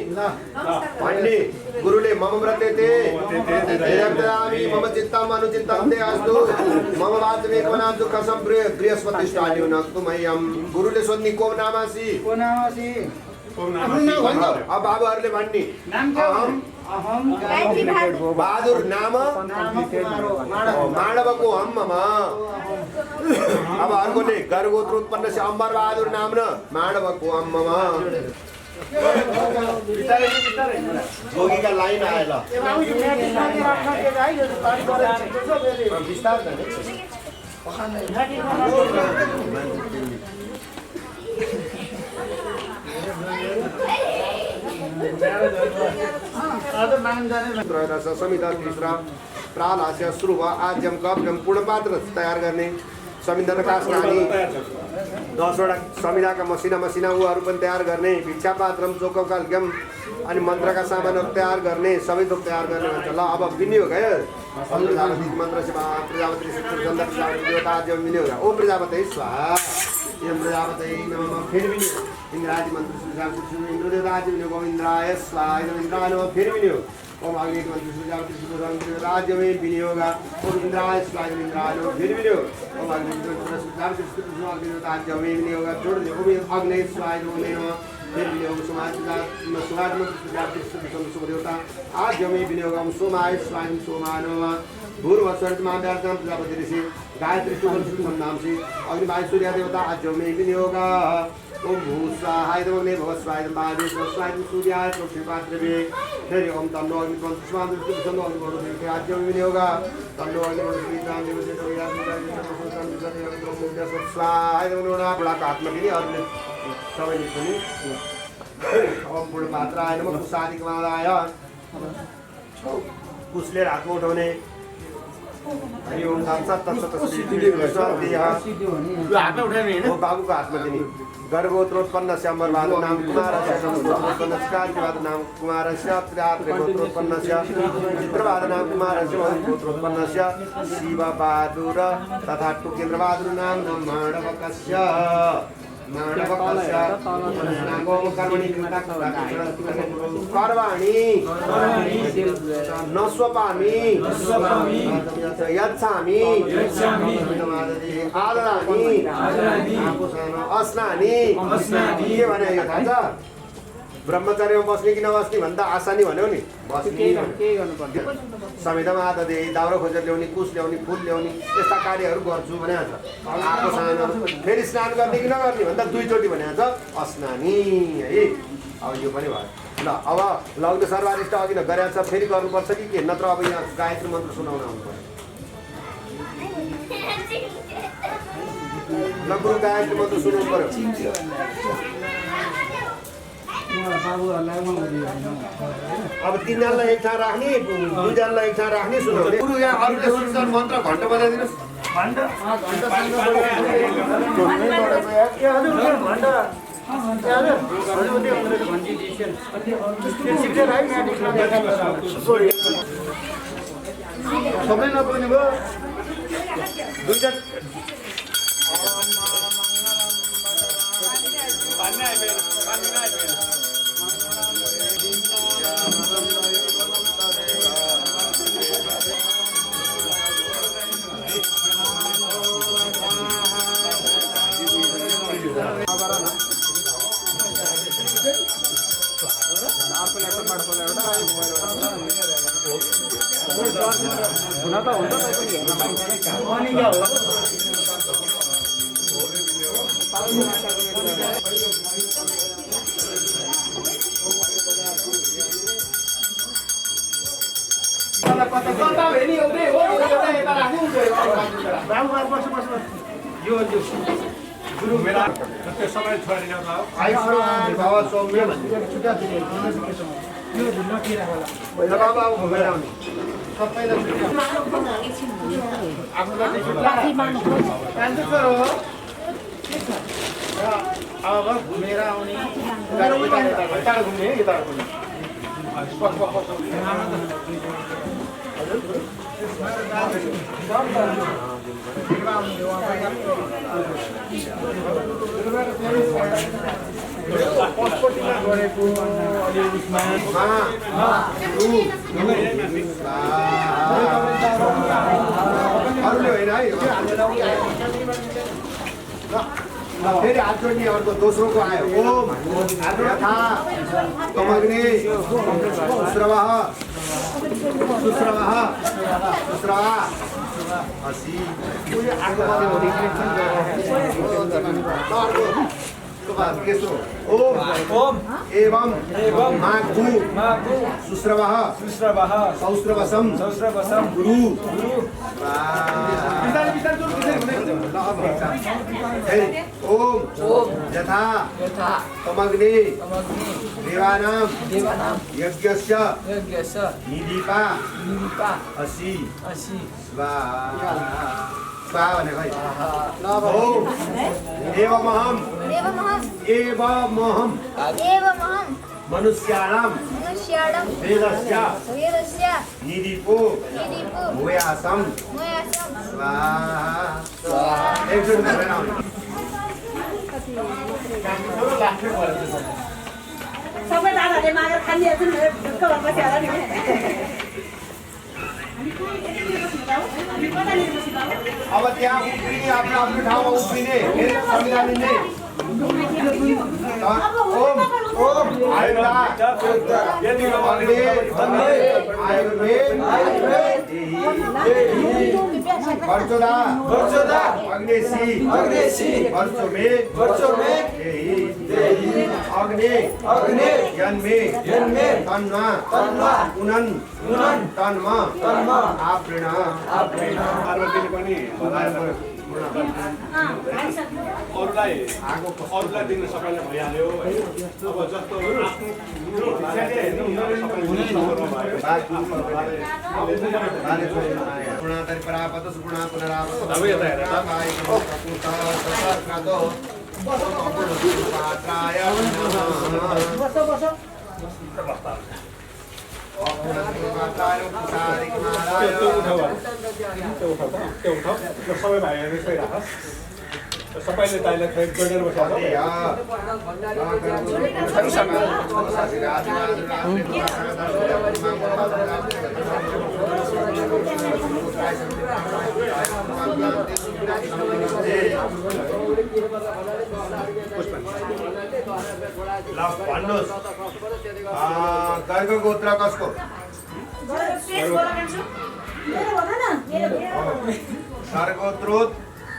भन्ने गुरुले मम व्रते ते देवदामी मम चित्तम अनुचित्तम ते अस्तु मम वाचमे कोना दुःखसम बृहस्पति स्थाल्यो नक्तुमयम गुरुले सोध्ने को नामासी अब बाबुहरूले भन्ने बहादुर नाम मानवको हम्ममा अब अर्कोले गर्गोत्र उत्पन्न से अम्बर बहादुर नाम न मानवको हम्ममा जोगीका लाइन आयो ल बिस्तार संविधान तीसरा प्रालास्य श्रुव आज्यम कव्यम पूर्णपात्र तयार गर्ने संविधान खास कहानी 10 वटा संविधानका मसिना उहरू पनि तयार गर्ने भिक्षा पात्रम चोककाल्यम अनि मन्त्रका सामानहरू तयार गर्ने सबै थोक तयार गर्ने भन्छ ल अब विनियोग है मन्त्र सेवा प्रजापति देवता विनियोग ओ प्रजापति स्वाहा प्रजापति नमः फेरि विनियोग इन्द्रादि मन्त्र इन्द्रदेवतादि विनियोग इन्द्राय स्वाहा इन्द्राय नमः फेरि विनियोग ओम अग्नि मंत्र सुजापति राज्य में विनियोग ओम इंद्राय स्वाहा इंद्राय नमः फेरि विनियोग ओम अग्नि मंत्र सुजापति राज्य में विनियोग जोड़ दे ओम अग्नि स्वाहा नमः फेरि विनियोग सुमाज मंत्र सुजापति सुदेवता आज में विनियोग ओम सोमाय स्वाहा सोमाय नमः भूर्व स्वर्ग महाव्यासनाम प्रजापति ऋषि गायत्री शुभ नाम से अग्निवायु सूर्य देवता आज में विनियोग ओम भूस्वाहाय नमः भवस्वाहाय नमः स्वाहाय सूर्याय पृथ्वीपात्रवे फेरि ओम तन्नो अग्नि पंचस्माद सुन्दर अग्नि आज में विनियोग तन्नो अग्नि स्वाहाय नमः बुढाको हातमा दिने अरूले सबैले पनि ओम पूर्णपात्राय नमः कुशादिकमालाय कुशले हातमा उठाउने हरि ओम बाबुको हातमा दिने गर्गोत्रोत्पन्न अम्बर बहादुर नाम कुमार नाम कुमार गोत्रोत्पन्न चित्रबहादुर नाम कुमार गोत्रोत्पन्न शिव बहादुर तथा टुकेन्द्र बहादुर नाम माणवकस्य कर्वाणि नस्वपामि यच्छामि आदरामि अस्नानि के भने यो थाहा छ ब्रह्मचर्यमा बस्ने कि नबस्ने भन्दा आसानी भन्यो नि बस्ने समेतमा आददे दाउरा खोजेर ल्याउने कुश ल्याउने फुल ल्याउने यस्ता कार्यहरू गर्छु भने आएको सानो फेरि स्नान गर्ने कि नगर्ने भन्दा दुईचोटि भने अस्नानी है अब यो पनि भयो ल अब लग्न सर्वारिष्ट अघि न गरेछ फेरि गर्नुपर्छ कि के नत्र अब यहाँ गायत्री मन्त्र सुनाउन आउनु पर्यो ल गुरु गायत्री मन्त्र सुनाउनु पर्यो अब तीनजनालाई एक ठाउँ राख्ने दुईजनालाई एक ठाउँ राख्ने सुनाउने गुरु यहाँ अरूले सुन्छन् मन्त्र घन्टा बजाइदिनुहोस् सबै नपुग्ने भयो दुईजना गुरु मेरा समय छोडेर आयुष्मान भव सौम्य भन्ने बाबा अब घुमेर आउने अब घुमेर आउने घुम्ने यता घुम्ने अरूले होइन है फेरि हात जोड्ने अर्को दोस्रोको आयो ओम यथा तमग्ने सुस्रवः सुस्रवः सुस्रवा असी ओम एवं माघु सुस्रवः सौस्रवसम गुरु ओम यथा तमग्ने देवानां यज्ञस्य निदीपा असि स्वाहा स्वाहा भने खै ओम एवमहं मनुष्याणां वेदस्य निदीपो भूयासं स्वाहा एकचोटि भनेर आउने सबै दादाले मागेर खालिहाल्छ नि ढुक्क भएर बस्यो होला नि अब त्यहाँ उफ्रिने आफ्नो आफ्नो ठाउँमा उफ्रिने फेरि संविधान लिने ओम वर्चोदा अग्नेसी वर्चोमे अग्ने यन्मे तन्मा उनन तन्मा आप्रेण पार्वतीले पनि अरूलाई दिन सबैलाई भइहाल्यो अब जस्तो त्यो उठाऊ त्यो उठाऊ सबै भाइहरू यसै राख सबैले दाइलाई खै जोडेर बसेर भन्नुहोस् गर्ग गोत्र कसको सर्गोत्रोत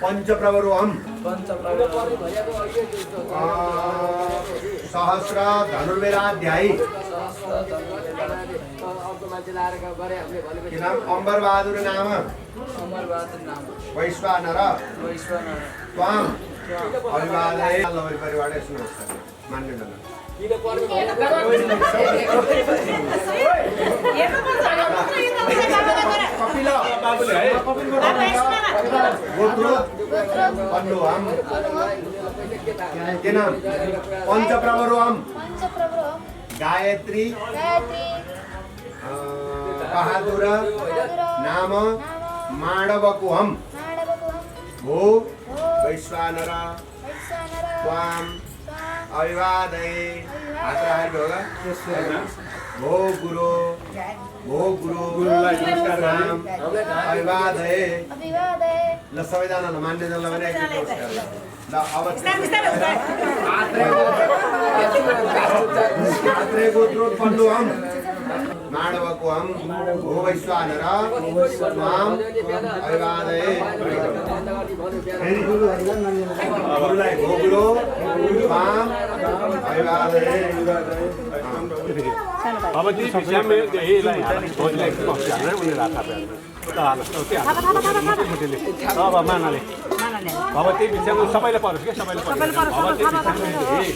पञ्चप्रवरोहम सहस्र धनुर्वेदाध्यायी नाम अम्बरबहादुर नाम वैश्वानर त्वाम अभिवादय परिवार सुन्नुहोस् मान्यजन पंचप्रवरोहम गायत्री बहादुर नाम माणवकुहम भो वैश्वानर त्वाम अभिवादये भो गुरु अभिवादये ल सबैजनालाई मान्यजनलाई भने ल अब आत्रे गोत्रोत पन्डुहम माणवकुहम भो वैश्वानर त्वाम अभिवादये गुरुलाई भो गुरु त्वाम अभिवादये अब ती विषयमा यहीलाई भोजलाई पक्ष हालेर उनी राखा अब मानाले अब त्यही विषयमा सबैलाई परोस् क्या सबैलाई परोस् अब त्यही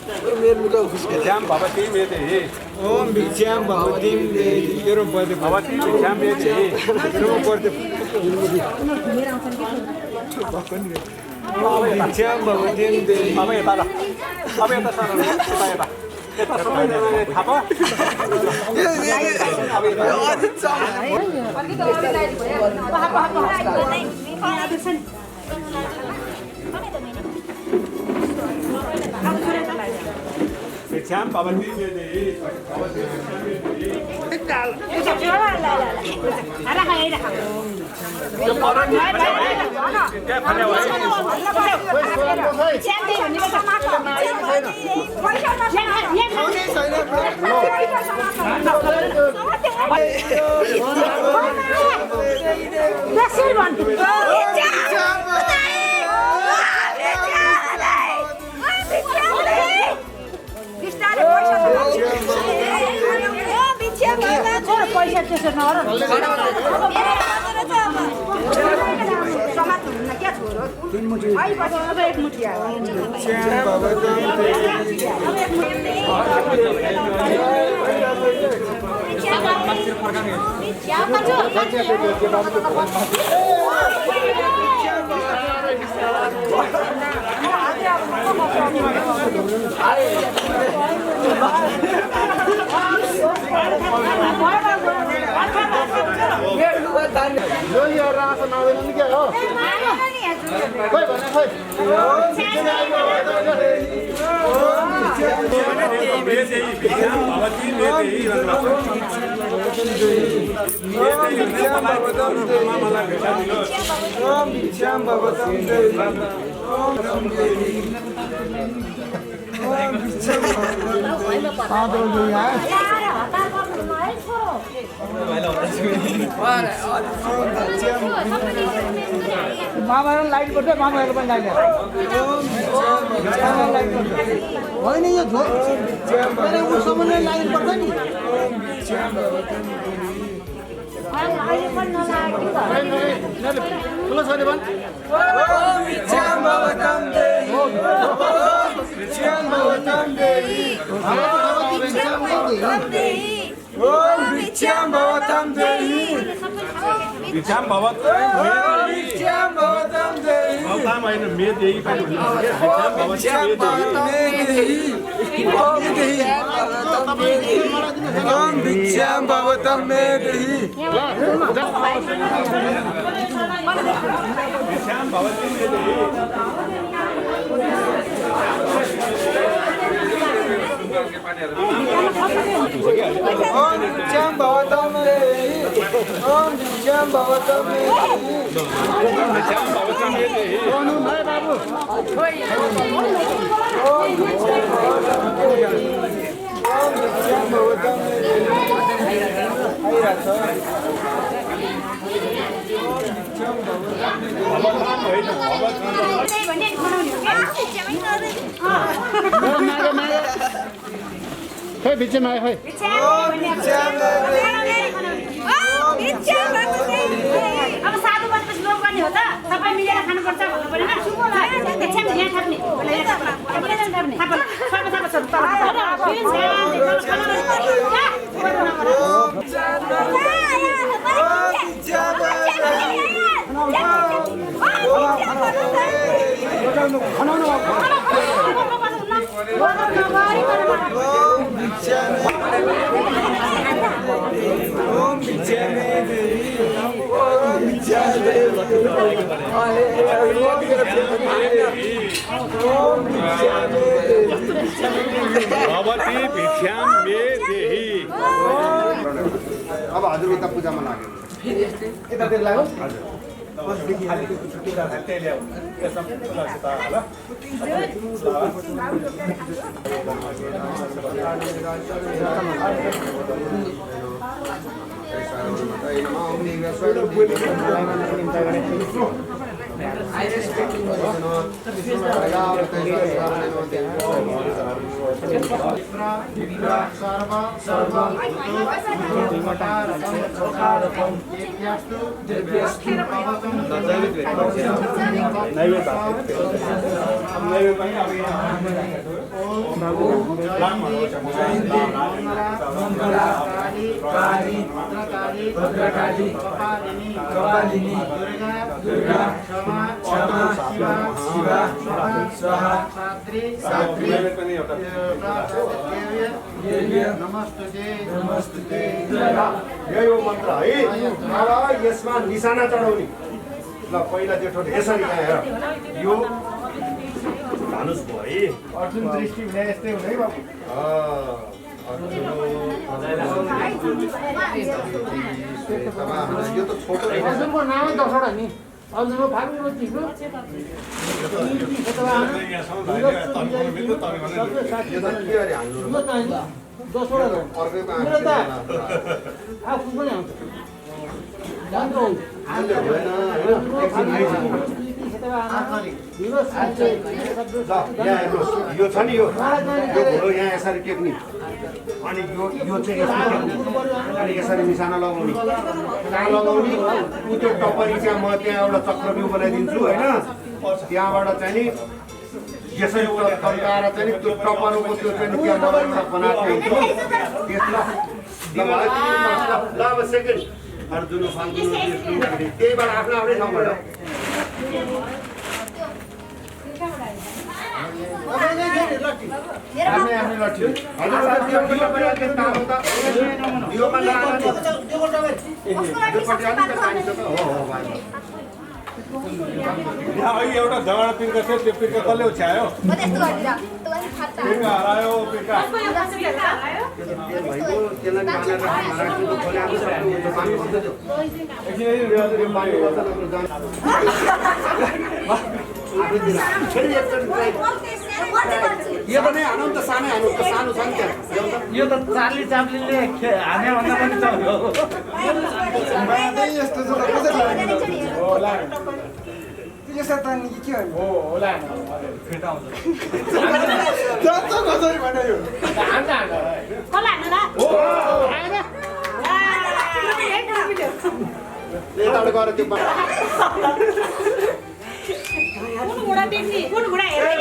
भिक्षाम भवती मे देहि ओम भिक्षाम भवती मेरो बर्थडे भवती भिक्षाम मे देहि मेरो बर्थडे भिक्षाम भवती अब यता ल अब यता सर यता यता सबैजनाले थाहा भिक्षाम भवती मे देहि पैसा त्यसो नगर मामाहरु लाइट गर्छ मामाहरु पनि लाइट होइन यो झोल अरे उ सबैले लाइट गर्छ नि अहिले पनि नलागेको ठुलो छ नि भन भिक्षाम भवतां देहि भिक्षाम भवतां देहि ओम भिक्षाम भवतां देहि भिक्षाम भवतां भिक्षाम भवतां देहि भवतां होइन मे देहि पनि भिक्षाम भवतां मे देहि ओम भिक्षाम भवतां मे देहि भिक्षाम भवतां मे देहि ओम भिक्षाम भवतां मे देहि ओम भिक्षाम भवतां मे देहि भिक्षाम भवतां मे देहि खै बिचमा खै अब साधु बनेपछि लोभ गर्ने हो त सबै मिलेर खानुपर्छ भन्नु परेन एकछिन यहाँ थाप्ने ओम भिक्षाम भवती भिक्षाम मे देहि अब हजुर उता पूजामा लाग्यो यतातिर लाग्यो भद्रकाली कपालिनी दुर्गा क्षमा शिवा स्वाहा सात्री नमस्ते यही हो मन्त्र है अब यसमा निशाना चढाउने ल पहिला जेठोले यसरी यहाँ हेर यो धनुष भयो है अर्जुन दृष्टि हुने यस्तै हुने है बाबु यो त छोटो अर्जुनको नामै 10 वटा नि अर्जुनको फाल्गुनको तिम्रो आफू पनि आउँछ जान्छ यो छ नि यो घोडो यहाँ यसरी टेक्ने अनि यो चाहिँ यसरी टेक्ने अनि यसरी निशाना लगाउने कहाँ लगाउने ऊ त्यो टप्परी चाहिँ म त्यहाँ एउटा चक्रव्यूह बनाइदिन्छु होइन त्यहाँबाट चाहिँ नि यसरी तर्काएर चाहिँ नि त्यो टप्परको त्यो चाहिँ त्यहाँ मलाई एउटा बनाएको हुन्छु ल अब सेकेन्ड अर्जुन फाल्गुन त्यहीबाट आफ्नो आफ्नै ठाउँबाट आफ्नै लट्ठी एउटा झगडा पिर्का थियो त्यो पिर्का कसले ओछ्यायो पिर्का हरायो पिर्का यो त नै हानौँ त सानै हानौँ त सानो छ नि त्यहाँ यो त चार्ली चाप्लिनले हाने भन्दा पनि चल्यो यस्तो छ होला यसरी त नि के हो होला जान्छ कसरी भन्यो यताबाट गएर त्यो कुन घुडा टेक्ने कुन घुडा हेर्दै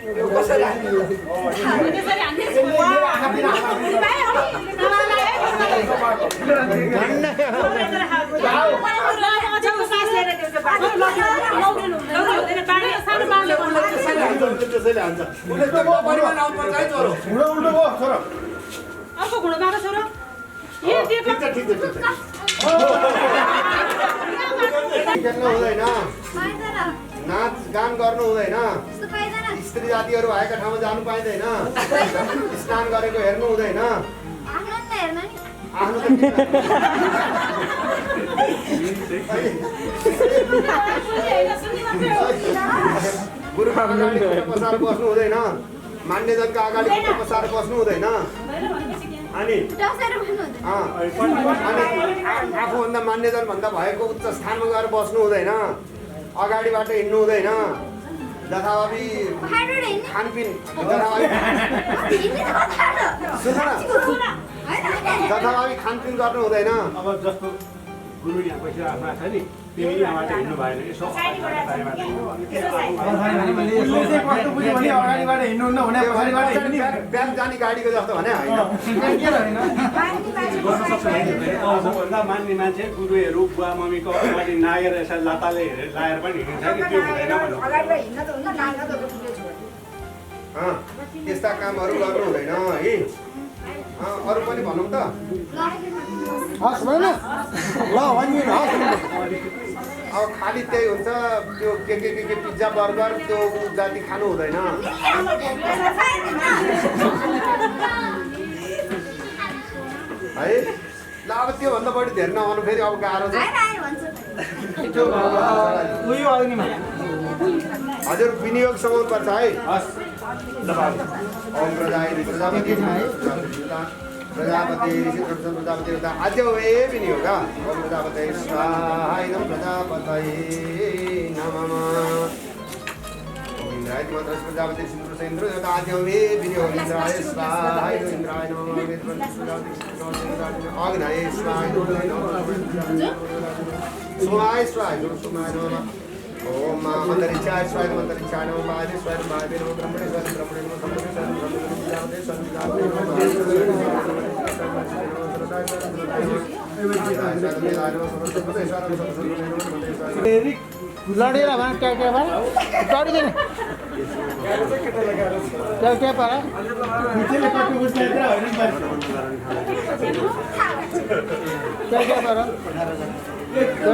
कसरी हान्ने? त्यसरी हान्ने त्यसैले हान्छ उसले त म परिवार आउनु पर्छ है छोरो। उल्टो उल्टो भयो छोरो अर्को घुँडो बाँको छोरो ठिक छ खेल्नु हुँदैन नाच गान गर्नु हुँदैन स्त्री जातिहरू भएका ठाउँमा जानु पाइँदैन स्नान गरेको हेर्नु हुँदैन आफ्नो गुरुको अगाडि पसार बस्नु हुँदैन मान्यजनको अगाडि पसार बस्नु हुँदैन अनि आफूभन्दा मान्यजन भन्दा भएको उच्च स्थानमा गएर बस्नु हुँदैन अगाडिबाट हिँड्नु हुँदैन जथाभावी खानपिन जथाभावी खानपिन गर्नु हुँदैन अब जस्तो गुरु यहाँ पैसा आफ्नो छ नि तिमी यहाँबाट हिँड्नु भएन यसो ब्याग जाने गाडीको जस्तो भने होइन सबभन्दा मान्ने मान्छे गुरुहरू बुवा मम्मीको अगाडि नागेर यसरी लाताले लाएर पनि हिँड्छ नि त्यो हुँदैन त्यस्ता कामहरू गर्नु हुँदैन है अरू पनि भनौँ त हस् भन ल भनिदिनु हस् अब खालि त्यही हुन्छ त्यो के पिज्जा बर्गर त्यो जाति खानु हुँदैन है ल अब त्योभन्दा बढी धेरै नभनु फेरि अब गाह्रो छ हजुर विनियोग समाउनु पर्छ है ओम प्रजापति प्रजापति आद्य वे विनियोग ओम प्रजापति स्वाहाय नमः प्रजापतये नमः ओम इंद्राय मंत्र प्रजापति सिंधु सेन्द्र आद्य वे विनियोग इंद्राय स्वाहाय इंद्राय नमः अग्नये स्वाहाय स्वाहाय स्वाहाय स्वाहाय नमः ओम अंतरिक्षाय स्वाय अंतरिक्षाय नमः वायवे स्वाय वायवे नमः ब्रह्मणे स्वाय ब्रह्मणे नमः ब्रह्मणे स्वाय लडेर भन क्या भन चढिदिने क्या पारा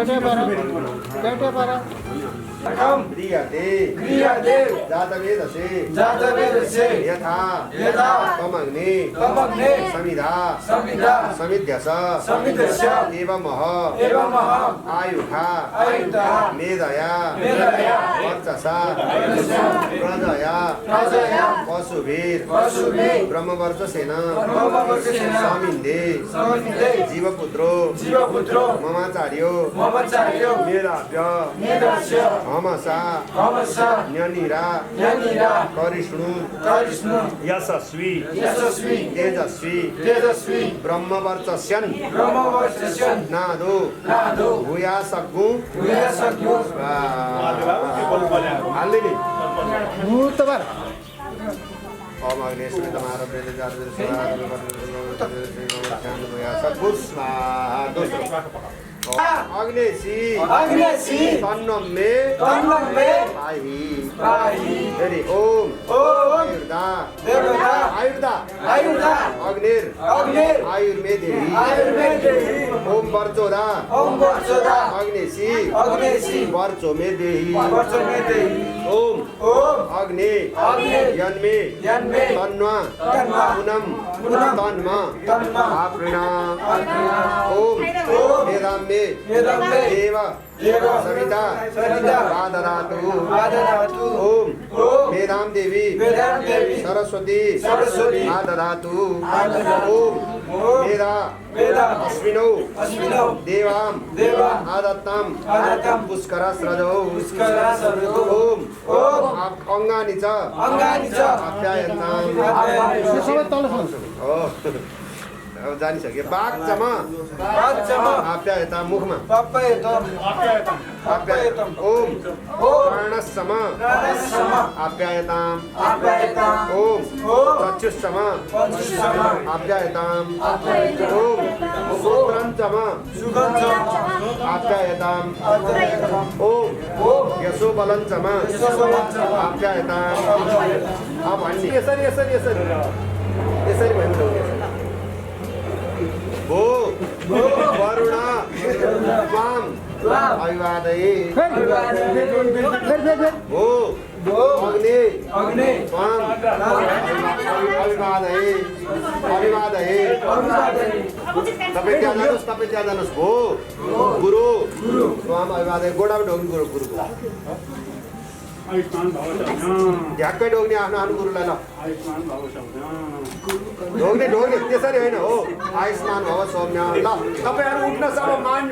क्या पारा क्या पारा क्रियाते जातवेदसे यथा तमग्ने समिधा समिध्यस एवमः आयुखा मेधया वर्चसा प्रजया पशुभिर ब्रह्मवर्चसेन समिन्दे जीवपुत्रो ममाचार्यो मेधाभ्य हमसा न्यनिरा करिष्णु यशस्वी तेजस्वी ब्रह्मवर्चस्यन् नादो भूयासग्गु हाल्दिने मुतबर ओम अग्नेश्वरी तमारो प्रेते जातवेद भूयासग्गु स्वाहा दोस्रो अग्नेशी तन्नमे पाहि फेरि ओम आयुर्दा अग्निर आयुर्मेदेहि ओम वर्चोदा अग्नेशी वर्चोमेदेहि ओम अग्ने यन्मे तन्वा पूनम तन्मा आपृणा ओम वेदाम्बे देव सविता आददातु ओम वेदाम देवी सरस्वती आददातु ओम वेदा अस्मिनौ देवाम आदत्ताम पुष्करस्रजौ ओम अङ्गानि च आप्यायन्ताम अब जानिसक्यो बागचम आप्यायताम मुखमा आप्यायताम ओम प्राणस्सम आप्यायताम ओम चक्षुस्सम आप्यायताम ओम सुग्रंथम आप्यायताम ओम यशोबलंचम आप्यायताम अब भन्ने यसरी यसरी यसरी यसरी भन्नु भो वरुण त्वाम अभिवादये भो अग्नि त्वाम अभिवादये अभिवादये तपाईँ त्यहाँ जानुहोस् भो गुरु त्वाम अभिवादये गोडामा ढोग्नु गुरु ढ्याक्कै ढोग्ने आफ्नो आफ्नो गुरुलाई ल ढोग्ने त्यसरी होइन हो आयुष्मान भव सौम्य ल तपाईँहरू उठ्न सब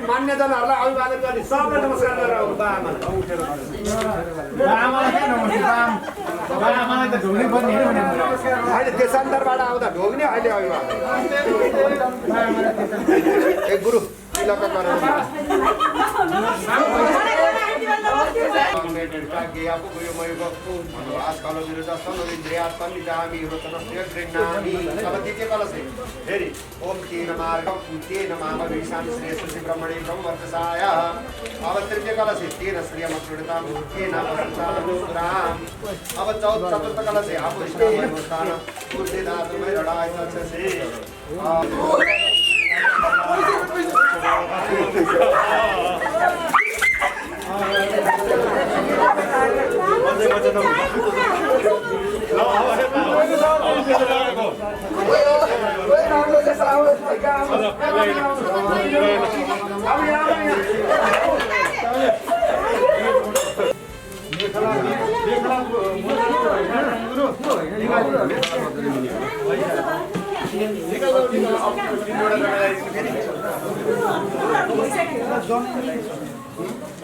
मान्यजनहरूलाई अभिवादन गर्ने सबलाई नमस्कार गरेर अहिले देशान्तरबाट आउँदा ढोग्ने अहिले अभिवादन ए गुरु तिलक गरेर फेरि ओम तेन मार्गम तेन माम विशान श्रेष्ठ ब्रह्मणे ब्रह्मवर्चसाय अब तृतीय कलश तेन श्रियम कृताम तेन परमसाम अब चतुर्थ कलश आप स्थान कुर्ते धातुमय लड़ाई से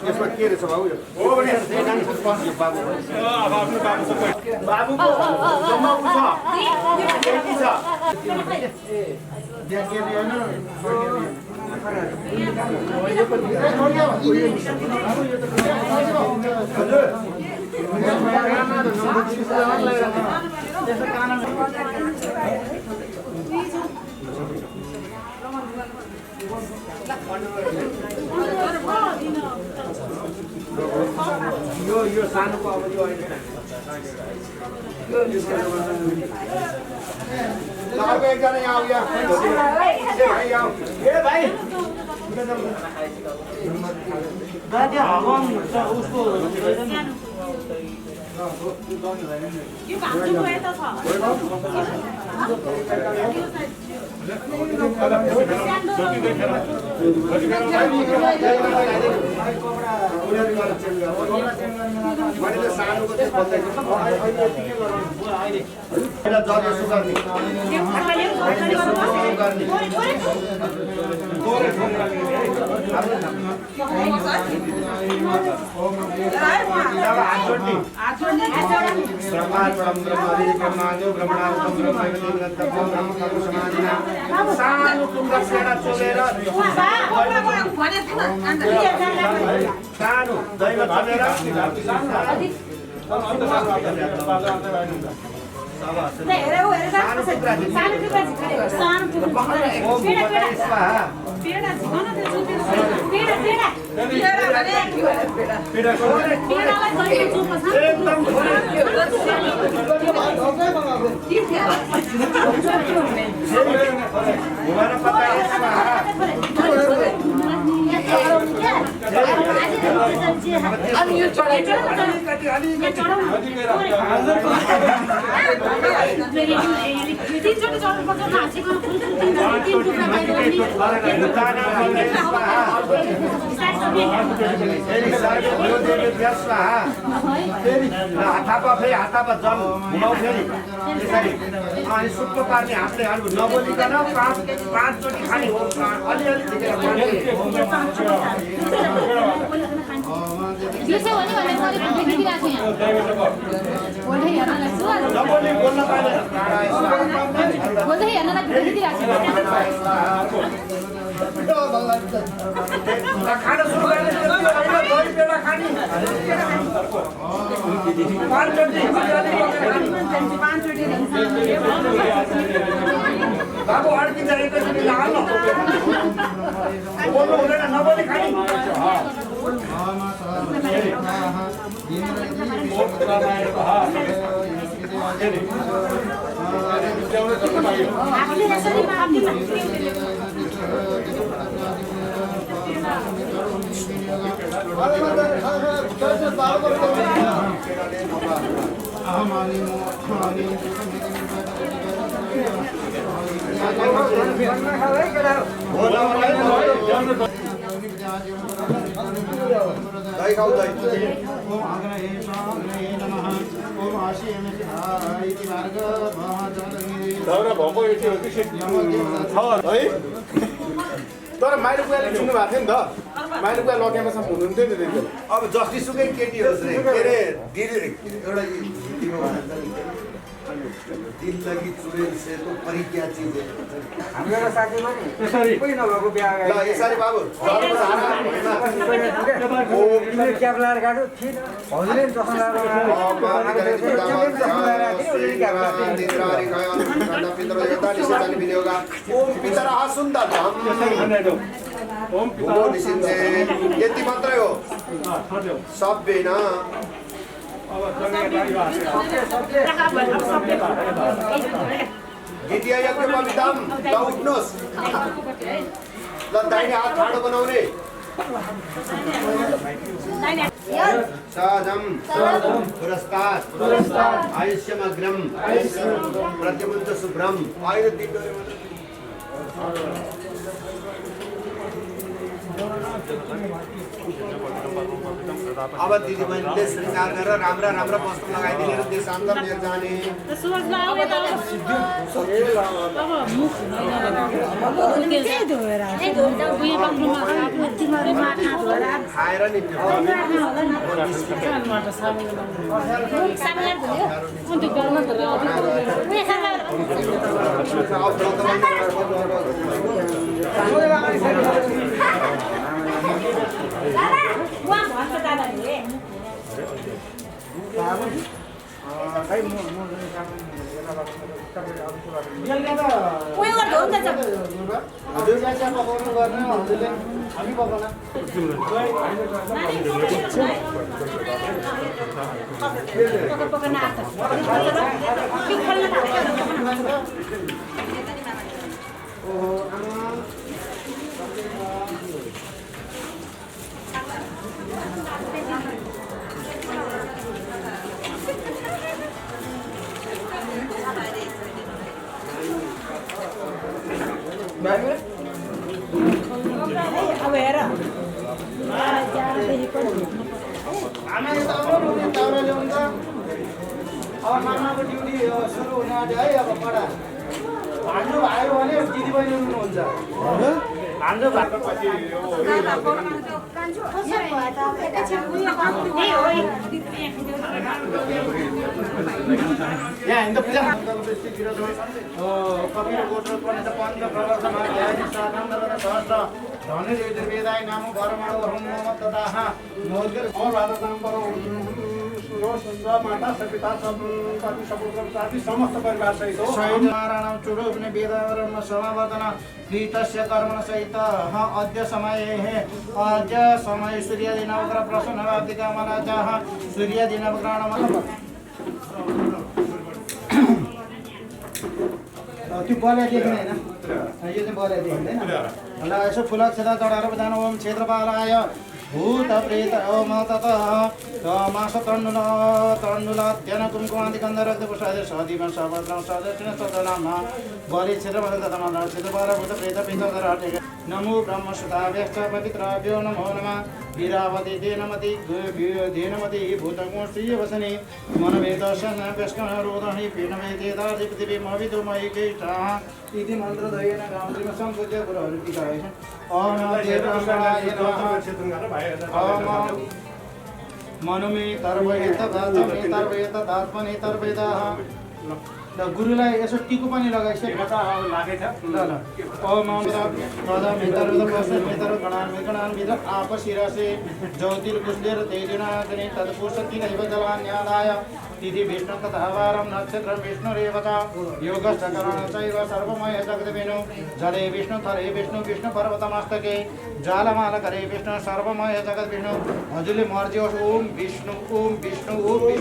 यसमा के रहेछ बाबु यो सानोको अब यो अहिले अर्को एकजना यहाँ आऊ यहाँ ए भाइ उसको यो भान्जु गए त छ मैले सानोको चाहिँ सानो टुङ्गा सेडा चोलेर सानो दैमा चलेर अनि यो चढाइन्छ हातामा जल घुमाउ फेरि यसरी अनि सुक्को पार्ने हातले नबोलिकन पाँचचोटि खाने हो अलिअलि नबोली बोल्न पाइँदैन बोल्दै हेर्नलाई भिडियो दिइरहेको खाना सुरु गर्ने दही पेडा खाने बाबु अड्किन्छ एकैचोटि हाल्नु बोल्नु हुँदैन नबोली खाने दही खाऊ दही ओम अग्नये स्वाग्नये नमः ओम आशीयमे सिद्धाय इति मार्ग महाजननी दाउरा भम्बो यति हो कि छ है तर माइलो कुवाले छुनु भएको थियो नि त माइलो कुवा लगेमा सम्म हुनुहुन्थ्यो नि त्यति अब जस्टिसुकै केटी होस् रे के अरे दिल एउटा दिल लगी चुड़ैल से तो परी क्या चीज है हाम्रो एउटा साथीमा नि कोही नभएको बिहा ल यसरी बाबु तिमीले क्याप लगाएर गएको थिएन हजुरले नि चस्मा लगाएर ओम पितर आसुन्दा ओम यति मात्रै हो सबै न गीतिया यज्ञ पवित्रम ल उठ्नुहोस् ल दाहिने हात ठाडो बनाउने सहजम पुरस्कार आयुष्यमग्रम प्रतिमुद्ध शुभ्रम आयुध अब दिदीबहिनीले श्रृङ्गार गरेर राम्रा राम्रा वस्त्र लगाइदिने र देशान्तर लिएर जाने खाएर नि अब हेर आमा यता आउनु न दाउरा ल्याउँछ अब मामाको ड्युटी सुरु हुन आँट्यो है अब कडा भान्जो आयो भने दिदीबहिनी हुनुहुन्छ भान्जो भएको पछि यहाँ हिन्दू पूजा कपिल गोत्र पञ्च पञ्च प्रवर्तमा ध्यानि साधन सहस्र धनु वेदाय नाम वरमाणो हरुण मम तदाह मोदगर और वाला नाम पर माता सपिता सब पति सपुत्र साथी समस्त परिवार सहित हो शहीद नारायण चुडोग्ने वेदावरण समावर्तन प्रीतस्य कर्मण सहित अद्य समय है अद्य समय सूर्य दिनवग्र प्रसन्न वादिका मना जह सूर्य दिनवग्रहण त्यो बल्या देख्ने होइन यो चाहिँ बल्या देख्दैन ल यसो फुलक्षता चढाएर विधान ओम क्षेत्रपालाय भूत प्रेत ओम ततः मास तण्डुल तण्डुलात्यन कुङ्कुमादिगन्ध रक्तपुष्पादि सदीवन सभद्रं सदक्षिण तदनाम बलि क्षेत्रपाल तथा मण्डल क्षेत्रपाल भूत प्रेत पितर हटे नमो ब्रह्म सुताभ्यश्च पवित्राभ्यो नमो नमः वीरावती देनमति देनमति भूतगोष्ठी वसने मनवेदर्शन व्यस्कन रोदहि पीठमेतेदादि पृथिवीमविदो मयि केष्टाः इति मन्त्रद्वयेन गान्त्रिम सम्पूज्य गुरुहरू टीकाय ओम देवराय नमः ओम मनुमे तर्वयेत दात्मने तर्वयेत दात्मने तर्वयेतः गुरुलाई यसो टिको पनि लगाइसक्यो ल ल ओम मेतरो आप शिरसे ज्योतिर्पुष्लेर तेजनाग्नि तत्पुरुषतिनैव जलान्यादाय तिथि विष्णु तथा वारं नक्षत्रं विष्णुरेव च योगश्चकरण चैव सर्वमय जगद्विष्णु जले विष्णु थले विष्णु विष्णु पर्वतमस्तके ज्वालमालकरे विष्णु सर्वमय जगद्विष्णु हजुरले मर्जी होस् ओम विष्णु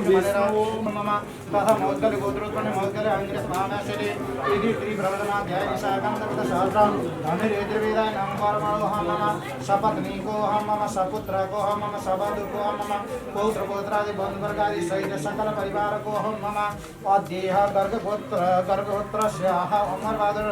भनेर ओम मम तथा मौद्गल्य गोत्रोत्पन्न मौद्गल्य अङ्ग्रेस महामाश्यले यदि त्रिभ्रमणाध्याय निशाकान्तपदसहस्रं धनुर्वेदाय नम परमाणुहं मम सपत्नीकोऽहं मम सपुत्रकोऽहं मम सबन्धुकोऽहं मम पौत्रपुत्रादि बन्धुवर्गादि सहित सकल परिवारकोऽहं मम अध्येह गर्गगोत्रस्य अमरबहादुर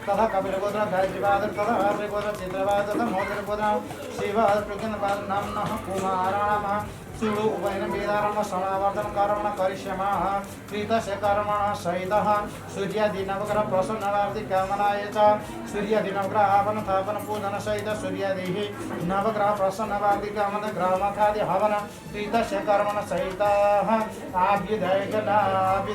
तथा कपिलगोत्र गायत्रीबहादुर तथा हर्षगोत्र चित्रबहादुर तथा मौर्यगोत्र शिवबहादुर प्रज्ञबहादुर नाम्नः कुमाराणां सुडो उभयन वेदारम्भ समावर्तन कर्मण करिष्यामः कृतस्य कर्मण सहितः सूर्यादि नवग्रह प्रसन्नवार्ति कामनाय च सूर्यादि नवग्रह आवरण थापन पूजन सहित सूर्यादिः नवग्रह प्रसन्नवार्ति कामना ग्रामथादि हवन कृतस्य कर्मण सहितः आभ्युदयगणादि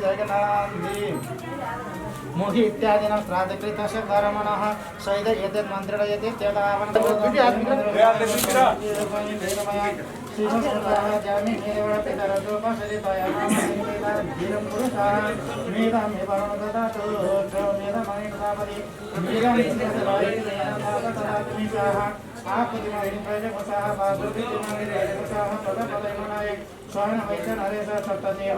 मुखि इत्यादिना श्राद्धकृतस्य कर्मणः सहित एतत् मन्त्रेण यत् त्यदावन् जामि मेव पितरदोपसरितया धीरं पुरुषः मेधामे वरुणददातु मेधमणि प्रजापति वीरं सिद्धरायितयानागतरात्मिकाः आकुतिमाहिनी प्रजकोषाः बाहुतिमाहिनी पदपदयमनाय स्वयं वैचन हरेश सप्तदेव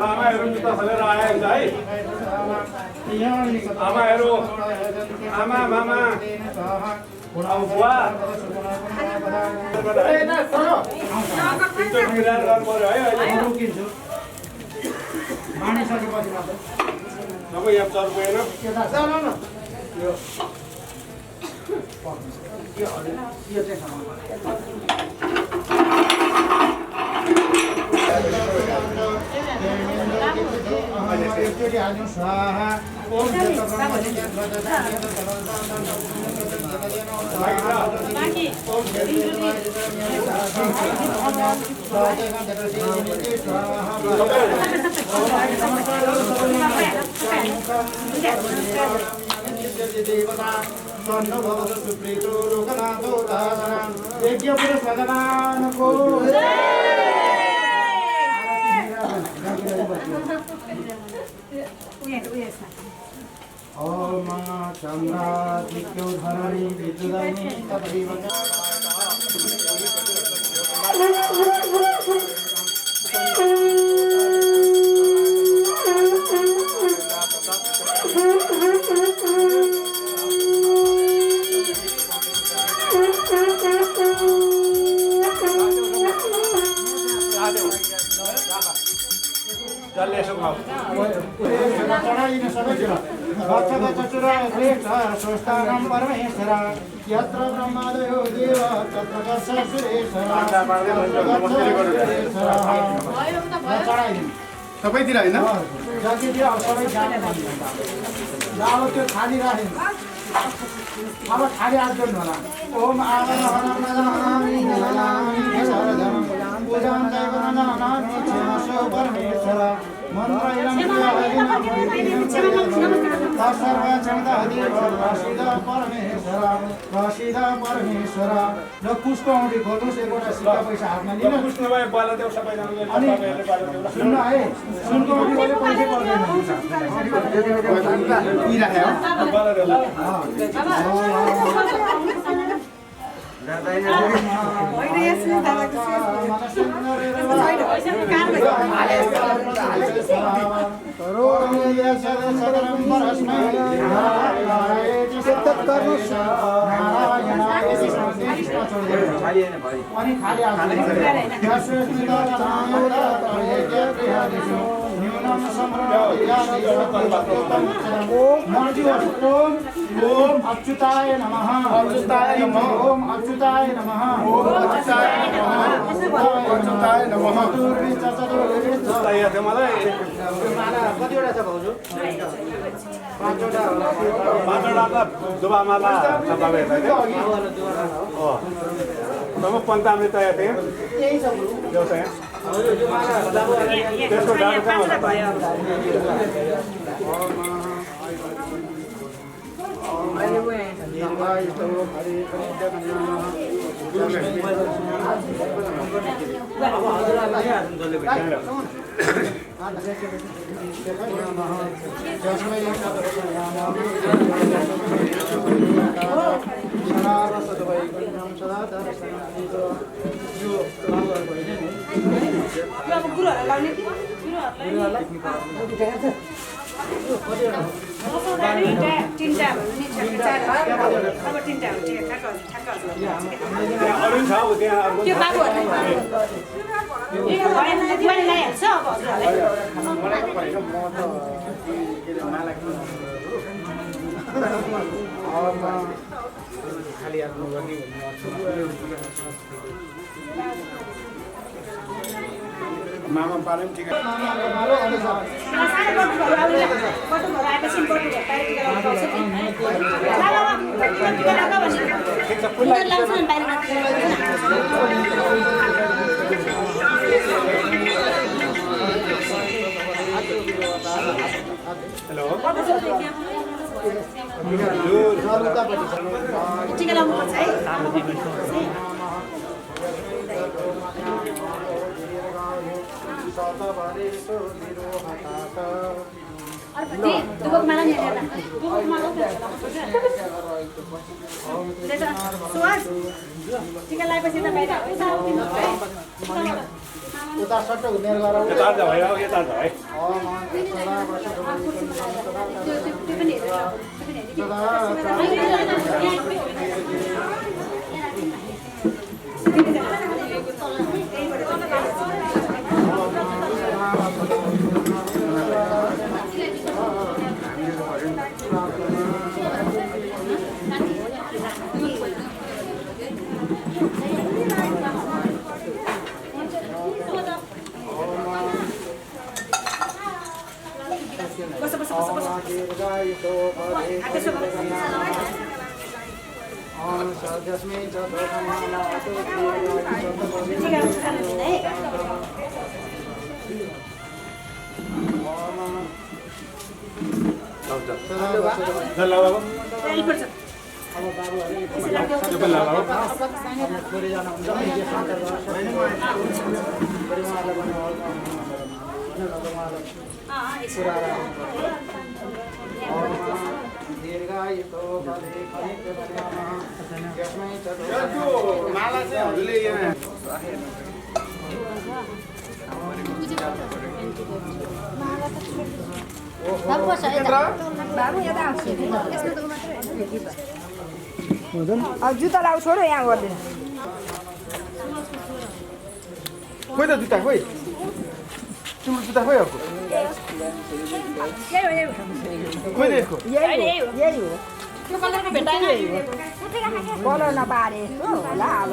सुप्रीतो लोकनाथो दासनां यज्ञ पुरुष भगवान को ओम चंद्रादित्यो धरणी विद्युदायिनी तदैव स्वस्थानं परमेश्वर यत्र ब्रह्मादयो देव तत्र सबैतिर होइन जतितिर सबै जाने भन्नु अब त्यो खाली राख्नु अब खाली हात जोड्नु होला ओम पूजां परमेश्वर मंत्र परमेश्वर र पुष्प औँठी खोल्नुहोस् एकवटा सिक्का पैसा हातमा लिनु सुन्नु है सुनको औँठीले पैसा ओम अच्युताय नमः अच्युताय नमः ओम अच्युताय नमः ओम अच्युताय नमः अच्युताय नमः कतिवटा छ भाउजू पाँचवटा दुबामाला पंचामृत यही छ त्यसको डाँडो कहाँ होला? अरू छ उ त्यहाँ अर्को त्यो बाबुहरुले दिवाली ल्याइहाल्छ अब हजुरहरुलाई खाली आफ्नो गर्ने मामा पाले पनि ठिकै हेलो टिका लाउनु पर्छ है दुबकमाला नि हेर्दा दुबकमाला सुवास टिका लगाएपछि त बाहिर उता सट्ट हुँदै गरौ यता जा भाइ अब यता जा है त्यो पनि माला चाहिँ हजुरले यहाँ जुत्ता लाउ छोडो यहाँ गर्दैन खोइ त जुत्ता खोइ तिम्रो जुत्ता खोइ अर्को खोइ यसको यही हो त्यो कलरको भेटाएन कलर नपारे होला अब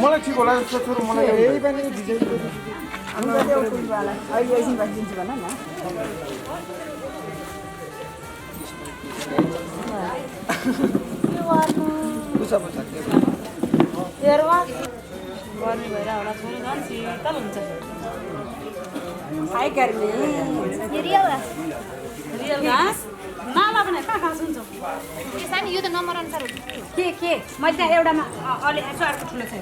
मलाई ठिक होला जस्तो छोरो मलाई यही पनि डिजाइन अहिले एकछिन बसिदिन्छु भन न गर्मी भएर होला छोरो झन् शीतल हुन्छ हाई गर्मी रियल घाँस माला भने कहाँ घाँस हुन्छ यो त नम्बर अनुसार हो के मैले त्यहाँ एउटामा अलि यसो अर्को ठुलो छ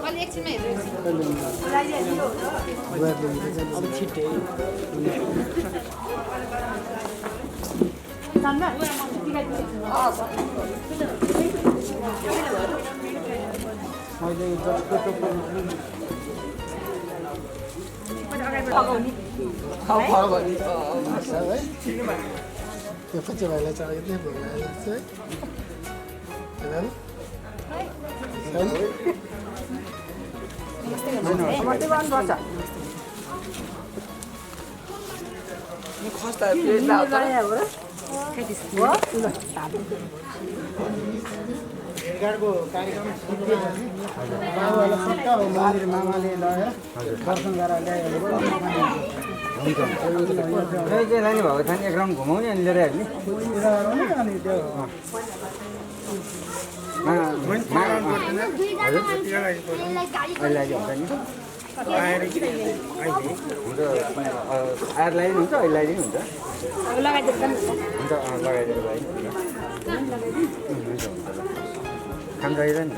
अलि एकछिनमै हेर्नु अब छिट्टै मैले जस्तो त्यो पछि भाइलाई चाहिँ अलिकति भोग्लाले चाहिँ भेटघाटको कार्यक्रम बाबुहरूलाई सट्टा हो मन्दिर मामाले लगेर दर्शन गरेर ल्यायो लाने भएको छ नि एक राउन्ड घुमाउने अनि लिएर हेर्ने अनि त्यो आएर लगाइदिनु हुन्छ अहिले लगाइदिनु हुन्छ हुन्छ लगाइदिनु भयो खाम चाहिँदैन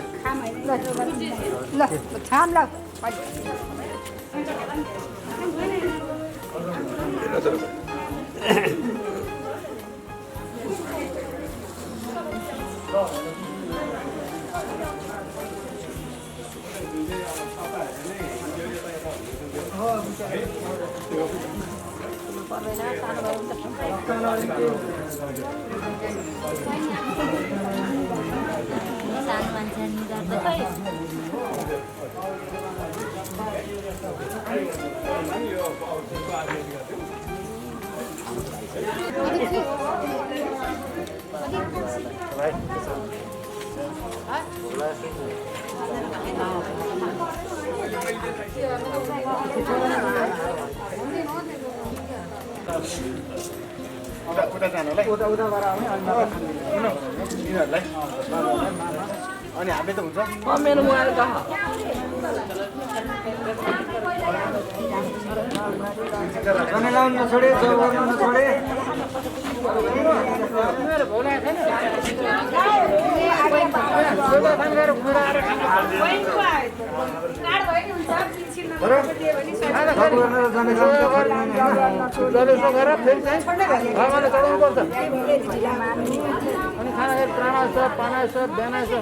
अनि हामीले त हुन्छ मेरो मोबाइल कहाँ लाउनु नछोडे नछोडे अनि खानाखेरि प्राण छ पाना छ बिहान छ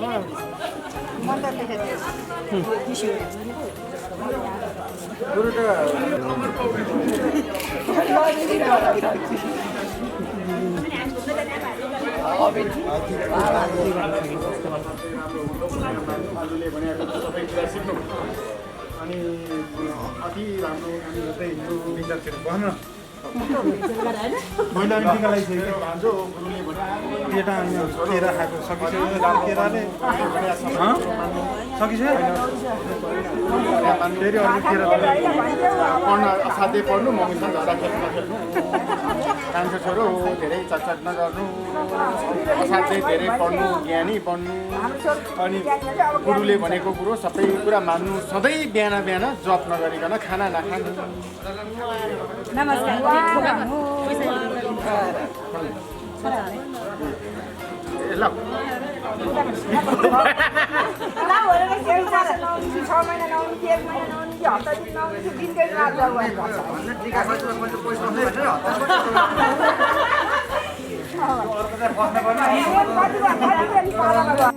अनि अति राम्रो हिन्दू विद्यार्थीहरू भन मैले टिका लगाइसकेको भान्जो गुरुले केटा केरा खाएको सकिसक्यो केराले सकिसक्यो फेरि अरू केरा पढ्न असाध्यै पढ्नु मम्मीसँग झगडा खेल्नु नखेल्नु कान्छो छोरो धेरै चटचट नगर्नु असाध्यै धेरै पढ्नु ज्ञानी बन्नु अनि गुरुले भनेको कुरो सबै कुरा मान्नु सधैँ बिहान बिहान जप नगरिकन खाना नखानु ल पैसा